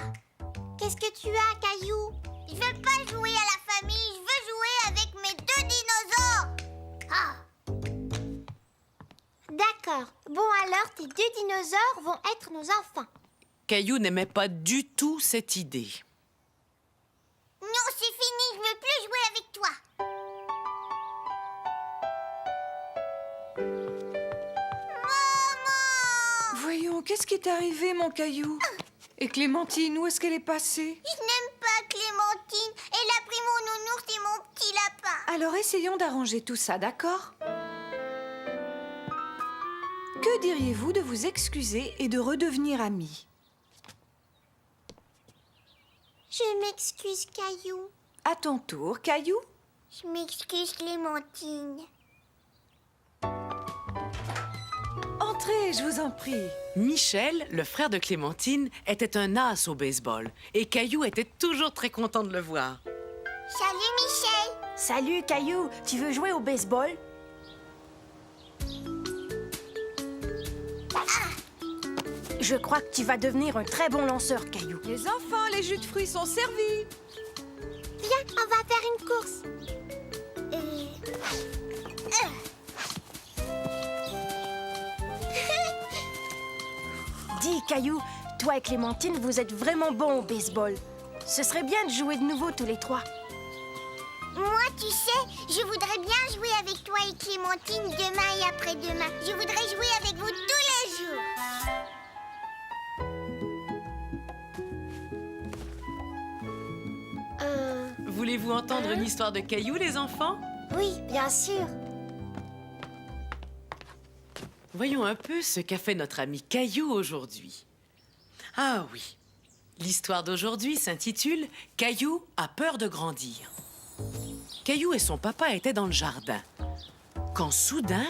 Speaker 3: Qu'est-ce que tu as, Caillou? Je veux pas jouer à la famille. Je veux jouer avec mes 2 dinosaures. Ah. D'accord. Bon, alors, tes 2 dinosaures vont être nos enfants.
Speaker 1: Caillou n'aimait pas du tout cette idée.
Speaker 3: Non, c'est fini. Je veux plus jouer avec toi.
Speaker 4: Voyons, qu'est-ce qui est arrivé, mon Caillou? Et Clémentine, où est-ce qu'elle est passée?
Speaker 3: Je n'aime pas Clémentine. Elle a pris mon nounours et mon petit lapin.
Speaker 4: Alors essayons d'arranger tout ça, d'accord? Que diriez-vous de vous excuser et de redevenir amis?
Speaker 3: Je m'excuse, Caillou.
Speaker 4: À ton tour, Caillou?
Speaker 3: Je m'excuse, Clémentine.
Speaker 4: Entrez, je vous en prie.
Speaker 1: Michel, le frère de Clémentine, était un as au baseball. Et Caillou était toujours très content de le voir.
Speaker 3: Salut, Michel.
Speaker 5: Salut, Caillou. Tu veux jouer au baseball? Je crois que tu vas devenir un très bon lanceur, Caillou.
Speaker 4: Les enfants, les jus de fruits sont servis.
Speaker 3: Viens, on va faire une course.
Speaker 5: Dis, Caillou, toi et Clémentine, vous êtes vraiment bons au baseball. Ce serait bien de jouer de nouveau tous les 3.
Speaker 3: Moi, tu sais, je voudrais bien jouer avec toi et Clémentine demain et après-demain. Je voudrais jouer avec vous tous les jours.
Speaker 1: Voulez-vous entendre une histoire de Caillou, les enfants?
Speaker 3: Oui, bien sûr.
Speaker 1: Voyons un peu ce qu'a fait notre ami Caillou aujourd'hui. Ah oui, l'histoire d'aujourd'hui s'intitule « Caillou a peur de grandir ». Caillou et son papa étaient dans le jardin, quand soudain...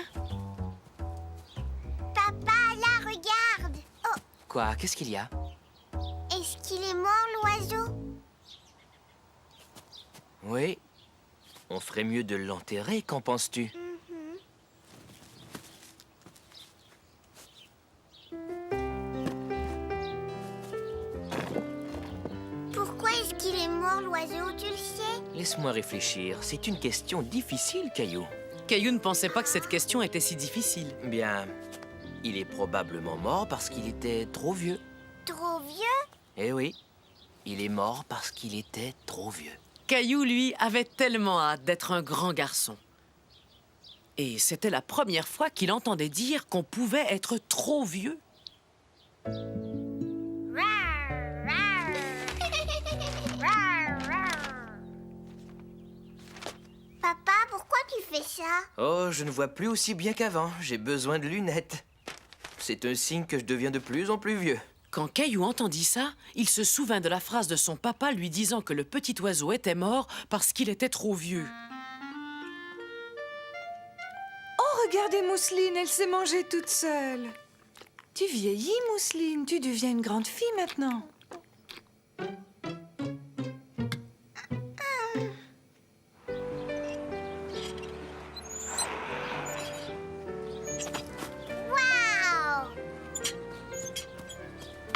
Speaker 3: Papa, là, regarde. Oh,
Speaker 2: Quoi? Qu'est-ce qu'il y a?
Speaker 3: est-ce qu'il est mort, l'oiseau?
Speaker 2: Oui. On ferait mieux de l'enterrer, qu'en penses-tu?
Speaker 3: Pourquoi est-ce qu'il est mort, l'oiseau, tu le sais?
Speaker 2: Laisse-moi réfléchir. C'est une question difficile, Caillou.
Speaker 1: Caillou ne pensait pas que cette question était si difficile.
Speaker 2: Bien, il est probablement mort parce qu'il était trop vieux.
Speaker 3: Trop vieux?
Speaker 2: Eh oui, il est mort parce qu'il était trop vieux.
Speaker 1: Caillou, lui, avait tellement hâte d'être un grand garçon. Et c'était la première fois qu'il entendait dire qu'on pouvait être trop vieux.
Speaker 3: Papa, pourquoi tu fais ça?
Speaker 2: Oh, je ne vois plus aussi bien qu'avant. J'ai besoin de lunettes. C'est un signe que je deviens de plus en plus vieux.
Speaker 1: Quand Caillou entendit ça, il se souvint de la phrase de son papa lui disant que le petit oiseau était mort parce qu'il était trop vieux.
Speaker 4: Oh, regardez Mousseline, elle s'est mangée toute seule. Tu vieillis, Mousseline, tu deviens une grande fille maintenant.
Speaker 3: Waouh!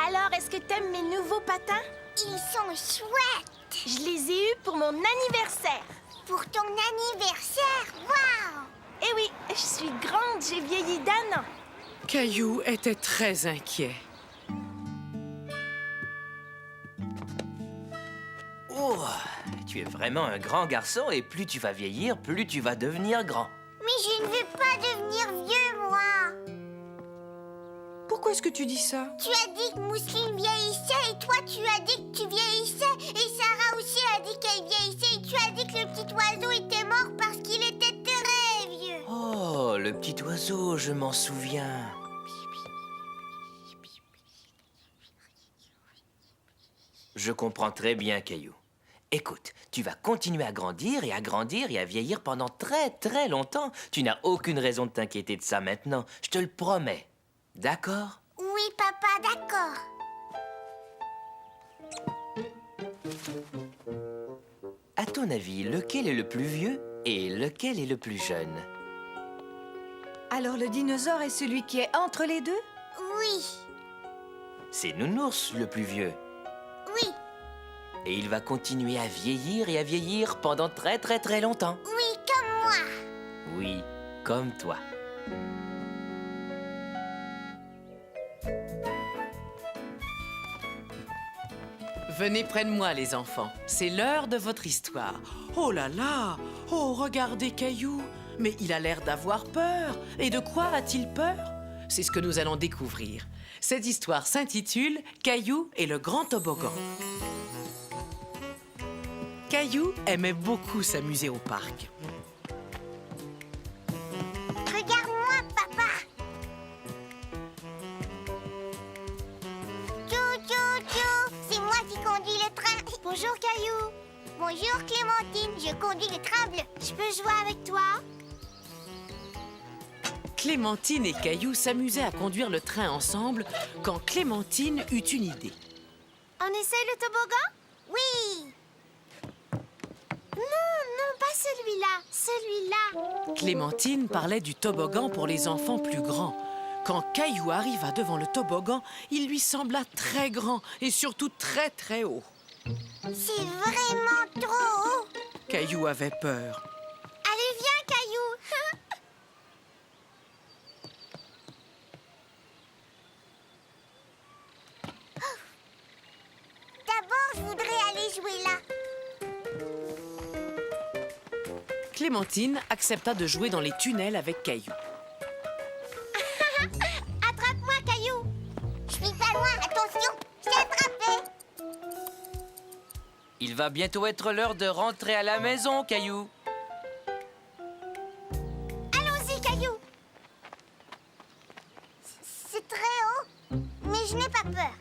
Speaker 5: Alors, est-ce que t'aimes mes nouveaux patins?
Speaker 3: Ils sont chouettes!
Speaker 5: Je les ai eus pour mon anniversaire.
Speaker 3: Pour ton anniversaire! Waouh!
Speaker 5: Eh oui, je suis grande, j'ai vieilli d'1 an.
Speaker 1: Caillou était très inquiet.
Speaker 2: Oh, tu es vraiment un grand garçon et plus tu vas vieillir, plus tu vas devenir grand.
Speaker 3: Mais je ne veux pas devenir vieux, moi!
Speaker 4: Pourquoi est-ce que tu dis ça?
Speaker 3: Tu as dit que Mousseline vieillissait et toi tu as dit que tu vieillissais et Sarah aussi a dit qu'elle vieillissait et tu as dit que le petit oiseau était mort parce qu'il était très vieux.
Speaker 2: Oh, le petit oiseau, je m'en souviens. Je comprends très bien, Caillou. Écoute, tu vas continuer à grandir et à grandir et à vieillir pendant très très longtemps. Tu n'as aucune raison de t'inquiéter de ça maintenant, je te le promets. D'accord?
Speaker 3: Oui, papa, d'accord.
Speaker 2: À ton avis, lequel est le plus vieux et lequel est le plus jeune?
Speaker 4: Alors le dinosaure est celui qui est entre les deux?
Speaker 3: Oui,
Speaker 2: C'est Nounours le plus vieux.
Speaker 3: oui,
Speaker 2: Et il va continuer à vieillir et à vieillir pendant très très très longtemps.
Speaker 3: oui, comme moi.
Speaker 2: Oui, comme toi.
Speaker 1: Venez près de moi, les enfants. C'est l'heure de votre histoire. Oh là là! Oh, regardez Caillou! Mais il a l'air d'avoir peur. Et de quoi a-t-il peur? C'est ce que nous allons découvrir. Cette histoire s'intitule « Caillou et le grand toboggan ». Caillou aimait beaucoup s'amuser au parc.
Speaker 3: Regarde-moi, papa. Tchou, tchou, tchou. C'est moi qui conduis le train. Bonjour, Caillou. Bonjour, Clémentine. Je conduis le train bleu. Je peux jouer avec toi?
Speaker 1: Clémentine et Caillou s'amusaient à conduire le train ensemble quand Clémentine eut une idée.
Speaker 5: On essaye le toboggan?
Speaker 3: Oui.
Speaker 5: Non, pas celui-là. Celui-là.
Speaker 1: Clémentine parlait du toboggan pour les enfants plus grands. Quand Caillou arriva devant le toboggan, il lui sembla très grand et surtout très très haut.
Speaker 3: C'est vraiment trop haut.
Speaker 1: Caillou avait peur.
Speaker 3: Allez, viens, Caillou. D'abord, je voudrais aller jouer là.
Speaker 1: Clémentine accepta de jouer dans les tunnels avec Caillou.
Speaker 3: Attrape-moi, Caillou. Je suis pas loin, attention, je t'ai attrapé.
Speaker 2: Il va bientôt être l'heure de rentrer à la maison, Caillou.
Speaker 3: Allons-y, Caillou. C'est très haut, mais je n'ai pas peur.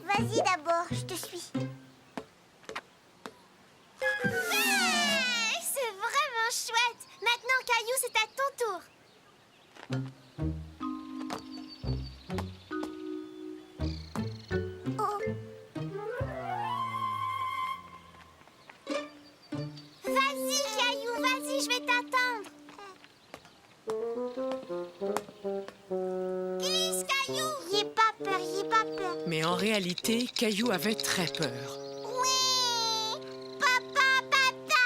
Speaker 3: Vas-y d'abord, je te suis. C'est vraiment chouette. Maintenant, Caillou, c'est à ton tour. Oh. Vas-y, Caillou, vas-y, je vais t'attendre. Glisse, Caillou. Y'aie pas peur, y'aie pas peur.
Speaker 1: Mais en réalité, Caillou avait très peur.
Speaker 3: Oui! Papa, papa!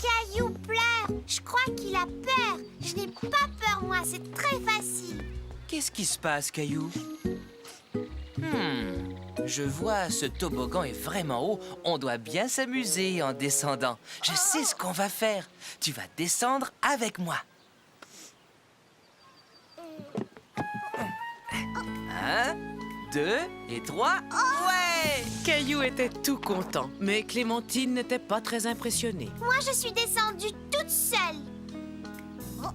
Speaker 3: Caillou pleure. Je crois qu'il a peur. Je n'ai pas peur, moi. C'est très facile.
Speaker 2: Qu'est-ce qui se passe, Caillou? Je vois, ce toboggan est vraiment haut. On doit bien s'amuser en descendant. Je sais ce qu'on va faire. Tu vas descendre avec moi. 1, 2 et 3. Ouais!
Speaker 1: Caillou était tout content, mais Clémentine n'était pas très impressionnée.
Speaker 3: Moi, je suis descendue toute seule. Oh.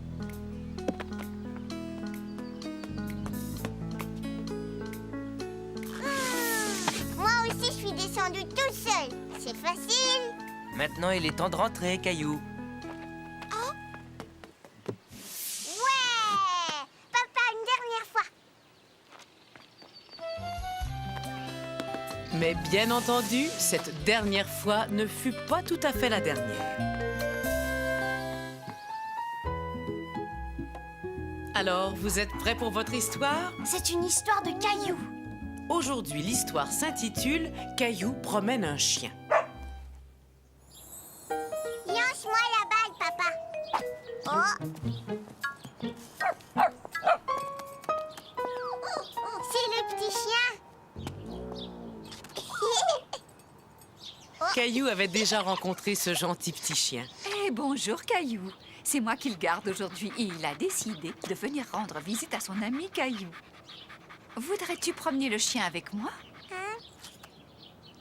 Speaker 3: Moi aussi, je suis descendue toute seule. C'est facile.
Speaker 2: Maintenant, il est temps de rentrer, Caillou.
Speaker 3: Ouais! Papa, une dernière fois.
Speaker 1: Mais bien entendu, cette dernière fois ne fut pas tout à fait la dernière. Alors, vous êtes prêts pour votre histoire?
Speaker 3: C'est une histoire de Caillou.
Speaker 1: Aujourd'hui, l'histoire s'intitule « Caillou promène un chien ».
Speaker 3: Lance-moi la balle, papa. Oh! C'est le petit chien.
Speaker 1: Caillou avait déjà rencontré ce gentil petit chien.
Speaker 10: Eh, bonjour, Caillou. C'est moi qui le garde aujourd'hui et il a décidé de venir rendre visite à son ami Caillou. Voudrais-tu promener le chien avec moi?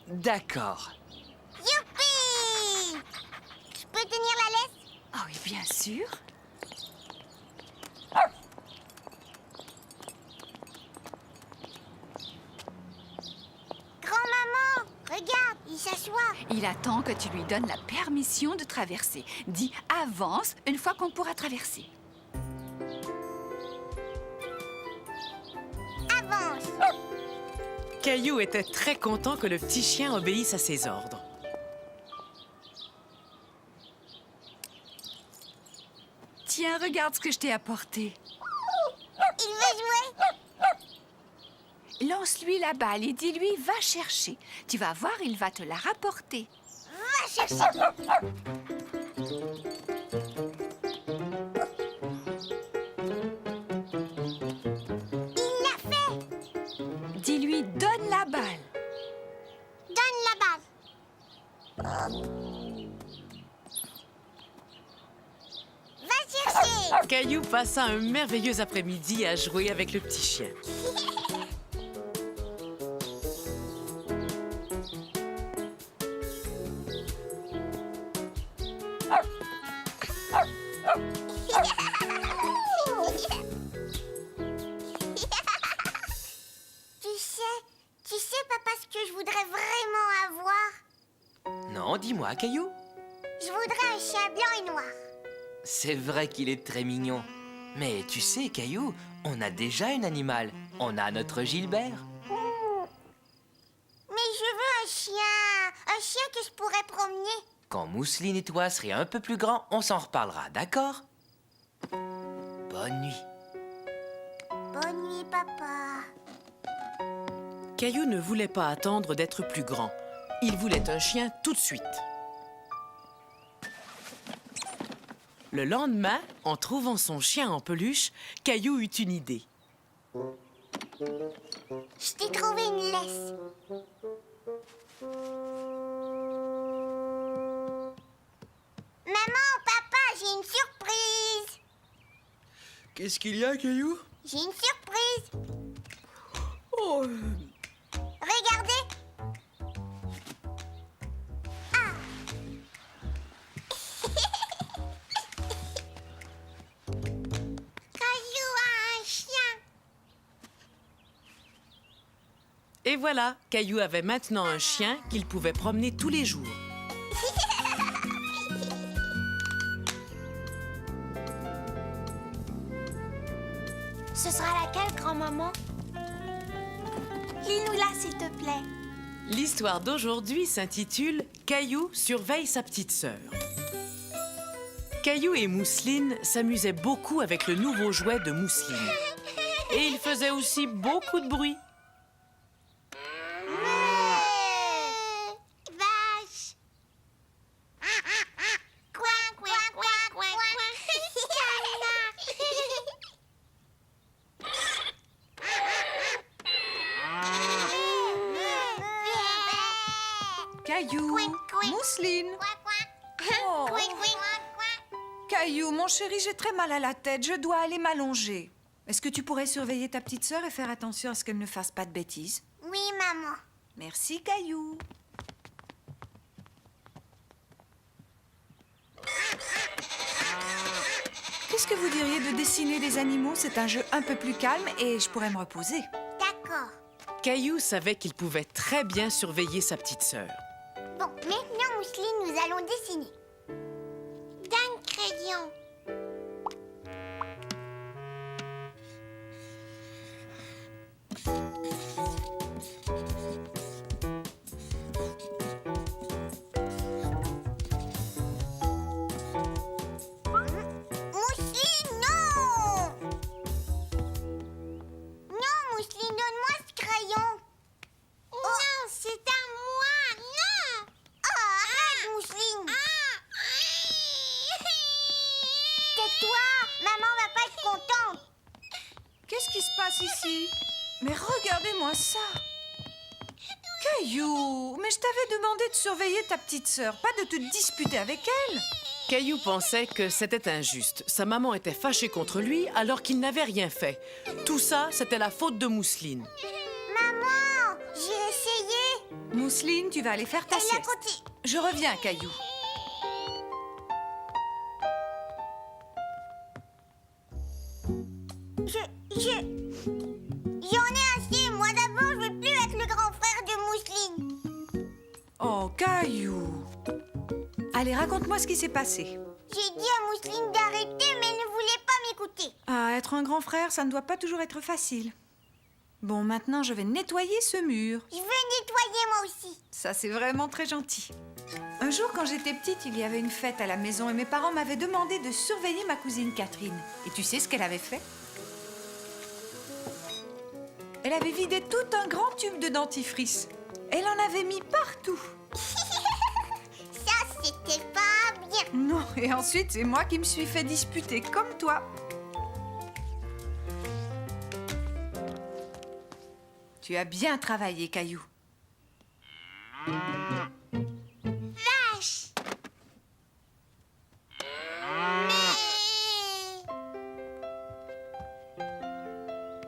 Speaker 2: D'accord.
Speaker 3: Youpi! Je peux tenir la laisse?
Speaker 10: Ah oui, bien sûr.
Speaker 3: Grand-maman, regarde, il s'assoit.
Speaker 10: Il attend que tu lui donnes la permission de traverser. Dis avance une fois qu'on pourra traverser.
Speaker 3: Avance.
Speaker 1: Caillou était très content que le petit chien obéisse à ses ordres.
Speaker 10: Tiens, regarde ce que je t'ai apporté.
Speaker 3: Il veut jouer.
Speaker 10: Lance-lui la balle et dis-lui va chercher. Tu vas voir, il va te la rapporter.
Speaker 3: Va chercher. Il l'a fait.
Speaker 10: Dis-lui donne la balle.
Speaker 3: Donne la balle. Va chercher.
Speaker 1: Caillou passa un merveilleux après-midi à jouer avec le petit chien.
Speaker 3: Tu sais, papa, ce que je voudrais vraiment avoir?
Speaker 2: Non, dis-moi, Caillou.
Speaker 3: Je voudrais un chien blanc et noir.
Speaker 2: C'est vrai qu'il est très mignon. Mais tu sais, Caillou, on a déjà un animal. On a notre Gilbert.
Speaker 3: Mais je veux un chien que je pourrais promener.
Speaker 2: Quand Mousseline et toi serez un peu plus grands, on s'en reparlera, d'accord? Bonne nuit.
Speaker 3: Bonne nuit, papa.
Speaker 1: Caillou ne voulait pas attendre d'être plus grand. Il voulait un chien tout de suite. Le lendemain, en trouvant son chien en peluche, Caillou eut une idée.
Speaker 3: Je t'ai trouvé une laisse.
Speaker 2: Qu'est-ce qu'il y a, Caillou?
Speaker 3: J'ai une surprise.
Speaker 2: Oh,
Speaker 3: Regardez. Ah. Caillou a un chien.
Speaker 1: Et voilà, Caillou avait maintenant un chien qu'il pouvait promener tous les jours.
Speaker 5: Ce sera laquelle, grand-maman? Lis-nous-la, s'il te plaît.
Speaker 1: L'histoire d'aujourd'hui s'intitule « Caillou surveille sa petite sœur ». Caillou et Mousseline s'amusaient beaucoup avec le nouveau jouet de Mousseline. Et ils faisaient aussi beaucoup de bruit.
Speaker 3: Vache. Coin, coin, coin, coin, coin.
Speaker 4: Caillou,
Speaker 3: Couic, couic.
Speaker 4: Mousseline. Oh.
Speaker 3: Coin, coin, coin.
Speaker 4: Caillou, mon chéri, j'ai très mal à la tête. Je dois aller m'allonger. Est-ce que tu pourrais surveiller ta petite sœur et faire attention à ce qu'elle ne fasse pas de bêtises?
Speaker 3: Oui, maman.
Speaker 4: Merci, Caillou. Qu'est-ce que vous diriez de dessiner des animaux? C'est un jeu un peu plus calme et je pourrais me reposer.
Speaker 3: D'accord.
Speaker 1: Caillou savait qu'il pouvait très bien surveiller sa petite sœur.
Speaker 3: Bon, maintenant, Mousseline, nous allons dessiner. D'un crayon. Mousseline, non! Non, Mousseline, donne-moi ce crayon. Non, c'est à moi. Non! Oh, arrête, Mousseline. Tais-toi, maman va pas être contente.
Speaker 4: Qu'est-ce qui se passe ici? Mais regardez-moi ça! Caillou, mais je t'avais demandé de surveiller ta petite sœur, pas de te disputer avec elle.
Speaker 1: Caillou pensait que c'était injuste. Sa maman était fâchée contre lui alors qu'il n'avait rien fait. Tout ça, c'était la faute de Mousseline.
Speaker 3: Maman, j'ai essayé.
Speaker 4: Mousseline, tu vas aller faire ta
Speaker 3: Elle a
Speaker 4: sieste.
Speaker 3: continué.
Speaker 4: Je reviens, Caillou.
Speaker 3: J'en ai assez. Moi d'abord, je veux plus être le grand frère de Mousseline.
Speaker 4: Oh, Caillou. Allez, raconte-moi ce qui s'est passé.
Speaker 3: J'ai dit à Mousseline d'arrêter, mais elle ne voulait pas m'écouter.
Speaker 4: Ah, être un grand frère, ça ne doit pas toujours être facile. Bon, maintenant, je vais nettoyer ce mur.
Speaker 3: Je veux nettoyer moi aussi.
Speaker 4: Ça, c'est vraiment très gentil. Un jour, quand j'étais petite, il y avait une fête à la maison et mes parents m'avaient demandé de surveiller ma cousine Catherine. Et tu sais ce qu'elle avait fait? Elle avait vidé tout un grand tube de dentifrice. Elle en avait mis partout.
Speaker 3: Ça, c'était pas bien.
Speaker 4: Non, et ensuite, c'est moi qui me suis fait disputer, comme toi. Tu as bien travaillé, Caillou.
Speaker 3: Vache.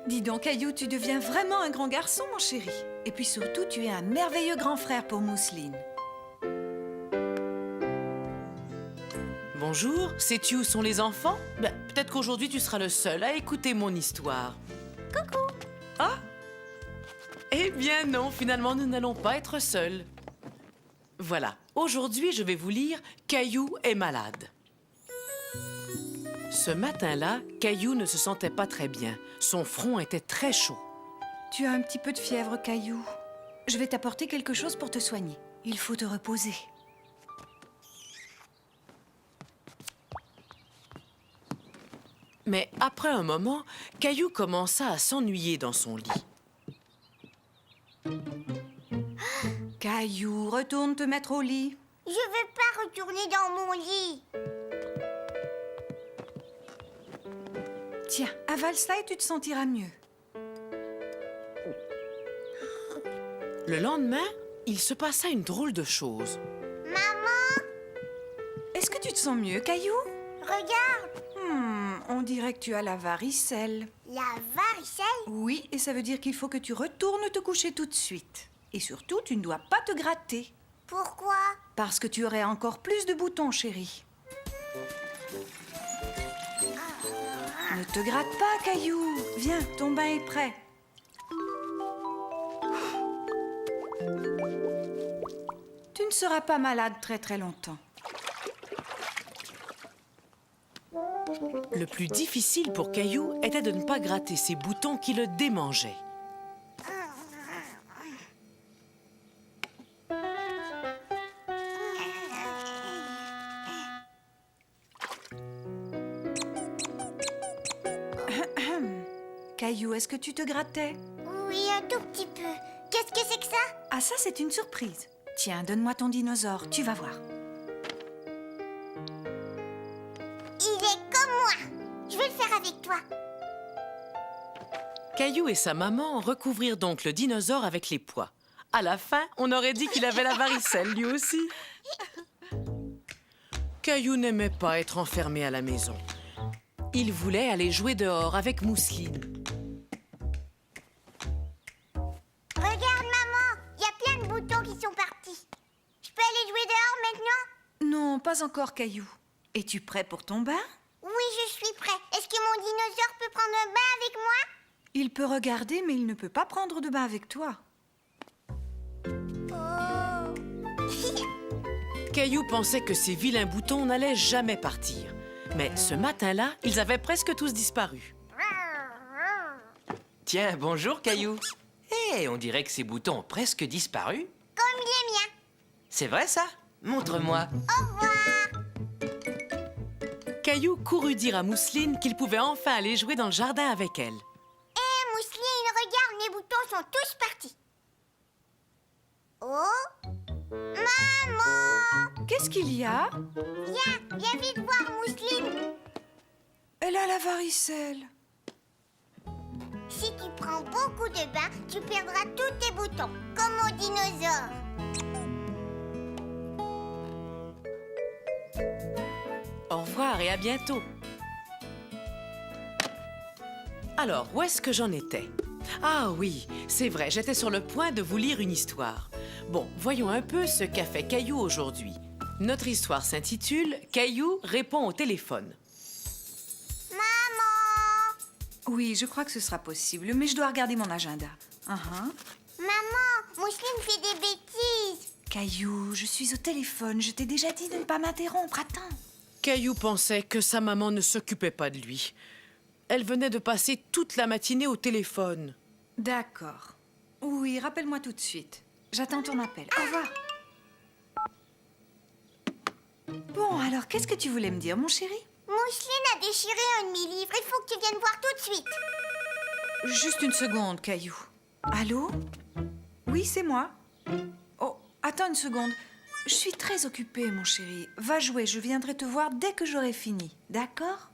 Speaker 4: Dis donc, Caillou, tu deviens vraiment un grand garçon, mon chéri. Et puis surtout, tu es un merveilleux grand frère pour Mousseline.
Speaker 1: Bonjour, sais-tu où sont les enfants? Peut-être qu'aujourd'hui tu seras le seul à écouter mon histoire.
Speaker 3: Coucou.
Speaker 1: Ah? Eh bien non, finalement nous n'allons pas être seuls. Voilà, aujourd'hui je vais vous lire « Caillou est malade ». Ce matin-là, Caillou ne se sentait pas très bien. Son front était très chaud.
Speaker 4: Tu as un petit peu de fièvre, Caillou. Je vais t'apporter quelque chose pour te soigner. Il faut te reposer.
Speaker 1: Mais après un moment, Caillou commença à s'ennuyer dans son lit.
Speaker 4: Caillou, retourne te mettre au lit.
Speaker 3: Je veux pas retourner dans mon lit.
Speaker 4: Tiens, avale ça et tu te sentiras mieux.
Speaker 1: Le lendemain, il se passa une drôle de chose.
Speaker 3: Maman,
Speaker 4: Est-ce que tu te sens mieux, Caillou?
Speaker 3: regarde.
Speaker 4: On dirait que tu as la varicelle.
Speaker 3: La varicelle?
Speaker 4: Oui, et ça veut dire qu'il faut que tu retournes te coucher tout de suite. Et surtout, tu ne dois pas te gratter.
Speaker 3: Pourquoi?
Speaker 4: Parce que tu aurais encore plus de boutons, chérie. Ne te gratte pas, Caillou. Viens, ton bain est prêt. Tu ne seras pas malade très très longtemps.
Speaker 1: Le plus difficile pour Caillou était de ne pas gratter ses boutons qui le démangeaient.
Speaker 4: Caillou, est-ce que tu te grattais?
Speaker 3: Oui, un tout petit peu. Qu'est-ce que c'est que ça?
Speaker 4: Ah, ça, c'est une surprise. Tiens, donne-moi ton dinosaure, tu vas voir.
Speaker 3: Il est comme moi. Je vais le faire avec toi.
Speaker 1: Caillou et sa maman recouvrirent donc le dinosaure avec les poids. À la fin, on aurait dit qu'il avait la varicelle, lui aussi. Caillou n'aimait pas être enfermé à la maison. Il voulait aller jouer dehors avec Mousseline.
Speaker 3: Regarde, maman. Il y a plein de boutons qui sont partis. Je peux aller jouer dehors maintenant?
Speaker 4: Non, pas encore, Caillou. Es-tu prêt pour ton bain?
Speaker 3: Oui, je suis prêt. Est-ce que mon dinosaure peut prendre un bain avec moi?
Speaker 4: Il peut regarder, mais il ne peut pas prendre de bain avec toi.
Speaker 3: Oh.
Speaker 1: Caillou pensait que ces vilains boutons n'allaient jamais partir. Mais ce matin-là, ils avaient presque tous disparu.
Speaker 2: Tiens, bonjour, Caillou. Hé, on dirait que ces boutons ont presque disparu.
Speaker 3: Comme les miens.
Speaker 2: C'est vrai, ça? Montre-moi.
Speaker 3: Au revoir.
Speaker 1: Caillou courut dire à Mousseline qu'il pouvait enfin aller jouer dans le jardin avec elle.
Speaker 3: Hé, Mousseline, regarde, mes boutons sont tous partis. Oh, maman!
Speaker 4: Qu'est-ce qu'il y a?
Speaker 3: Viens vite voir Mousseline.
Speaker 4: Elle a la varicelle.
Speaker 3: Si tu prends beaucoup de bains, tu perdras tous tes boutons, comme au dinosaure.
Speaker 1: Au revoir et à bientôt. Alors, où est-ce que j'en étais? Ah oui, c'est vrai, j'étais sur le point de vous lire une histoire. Bon, voyons un peu ce qu'a fait Caillou aujourd'hui. Notre histoire s'intitule « Caillou répond au téléphone ».
Speaker 3: Maman!
Speaker 4: Oui, je crois que ce sera possible, mais je dois regarder mon agenda.
Speaker 3: Maman, Mousseline fait des bêtises.
Speaker 4: Caillou, je suis au téléphone. Je t'ai déjà dit de ne pas m'interrompre. Attends.
Speaker 1: Caillou pensait que sa maman ne s'occupait pas de lui. Elle venait de passer toute la matinée au téléphone.
Speaker 4: D'accord. Oui, rappelle-moi tout de suite. J'attends ton appel. Au revoir. Bon, alors, qu'est-ce que tu voulais me dire, mon chéri?
Speaker 3: Mousseline a déchiré un de mes livres. Il faut que tu viennes voir tout de suite.
Speaker 4: Juste une seconde, Caillou. Allô? Oui, c'est moi. Oh, attends une seconde. Je suis très occupée, mon chéri. Va jouer, je viendrai te voir dès que j'aurai fini. D'accord?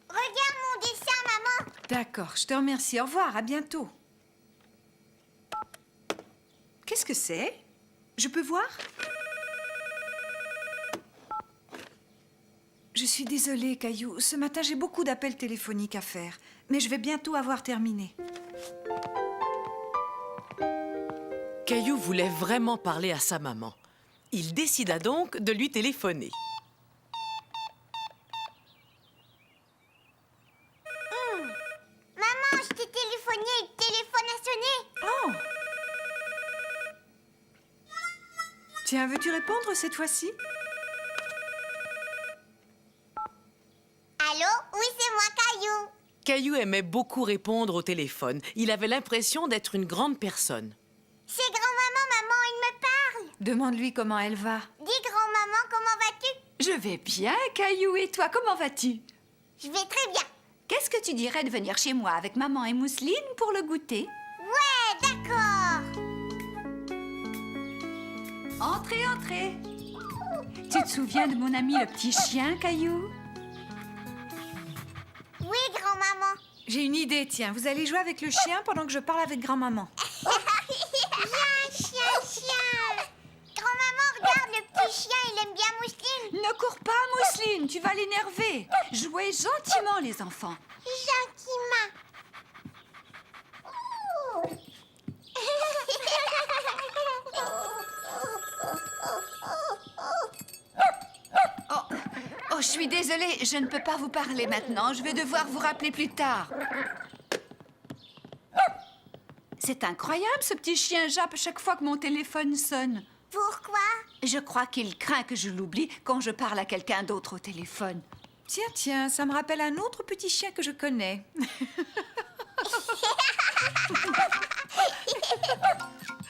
Speaker 3: Regarde mon dessin, maman.
Speaker 4: D'accord, je te remercie. Au revoir, à bientôt. Qu'est-ce que c'est? Je peux voir? Je suis désolée, Caillou. Ce matin, j'ai beaucoup d'appels téléphoniques à faire. Mais je vais bientôt avoir terminé.
Speaker 1: Caillou voulait vraiment parler à sa maman. Il décida donc de lui téléphoner.
Speaker 3: Maman, je t'ai téléphoné et le téléphone a sonné.
Speaker 4: Oh! Tiens, veux-tu répondre cette fois-ci?
Speaker 3: Allô? Oui, c'est moi, Caillou.
Speaker 1: Caillou aimait beaucoup répondre au téléphone. Il avait l'impression d'être une grande personne.
Speaker 3: C'est grand-maman, maman, il me parle.
Speaker 4: Demande-lui comment elle va.
Speaker 3: Dis, grand-maman, comment vas-tu?
Speaker 10: Je vais bien, Caillou. Et toi, comment vas-tu?
Speaker 3: Je vais très bien.
Speaker 10: Qu'est-ce que tu dirais de venir chez moi avec maman et Mousseline pour le goûter?
Speaker 3: Ouais, d'accord.
Speaker 10: Entrez, entrez. Tu te souviens de mon ami le petit chien, Caillou?
Speaker 3: Oui, grand-maman.
Speaker 4: J'ai une idée, tiens. Vous allez jouer avec le chien pendant que je parle avec grand-maman.
Speaker 3: Viens, chien, chien. il aime bien Mousseline.
Speaker 10: Ne cours pas, Mousseline, tu vas l'énerver. Jouez gentiment, les enfants.
Speaker 3: Gentiment.
Speaker 10: Oh, je suis désolée, je ne peux pas vous parler maintenant. Je vais devoir vous rappeler plus tard. C'est incroyable, ce petit chien jappe chaque fois que mon téléphone sonne.
Speaker 3: Pourquoi?
Speaker 10: Je crois qu'il craint que je l'oublie quand je parle à quelqu'un d'autre au téléphone.
Speaker 4: Tiens, tiens, ça me rappelle un autre petit chien que je connais.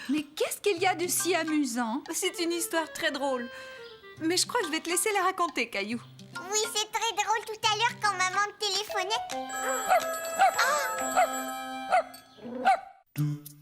Speaker 10: Mais qu'est-ce qu'il y a de si amusant?
Speaker 4: C'est une histoire très drôle. Mais je crois que je vais te laisser la raconter, Caillou.
Speaker 3: Oui, c'est très drôle tout à l'heure quand maman me téléphonait. Oh!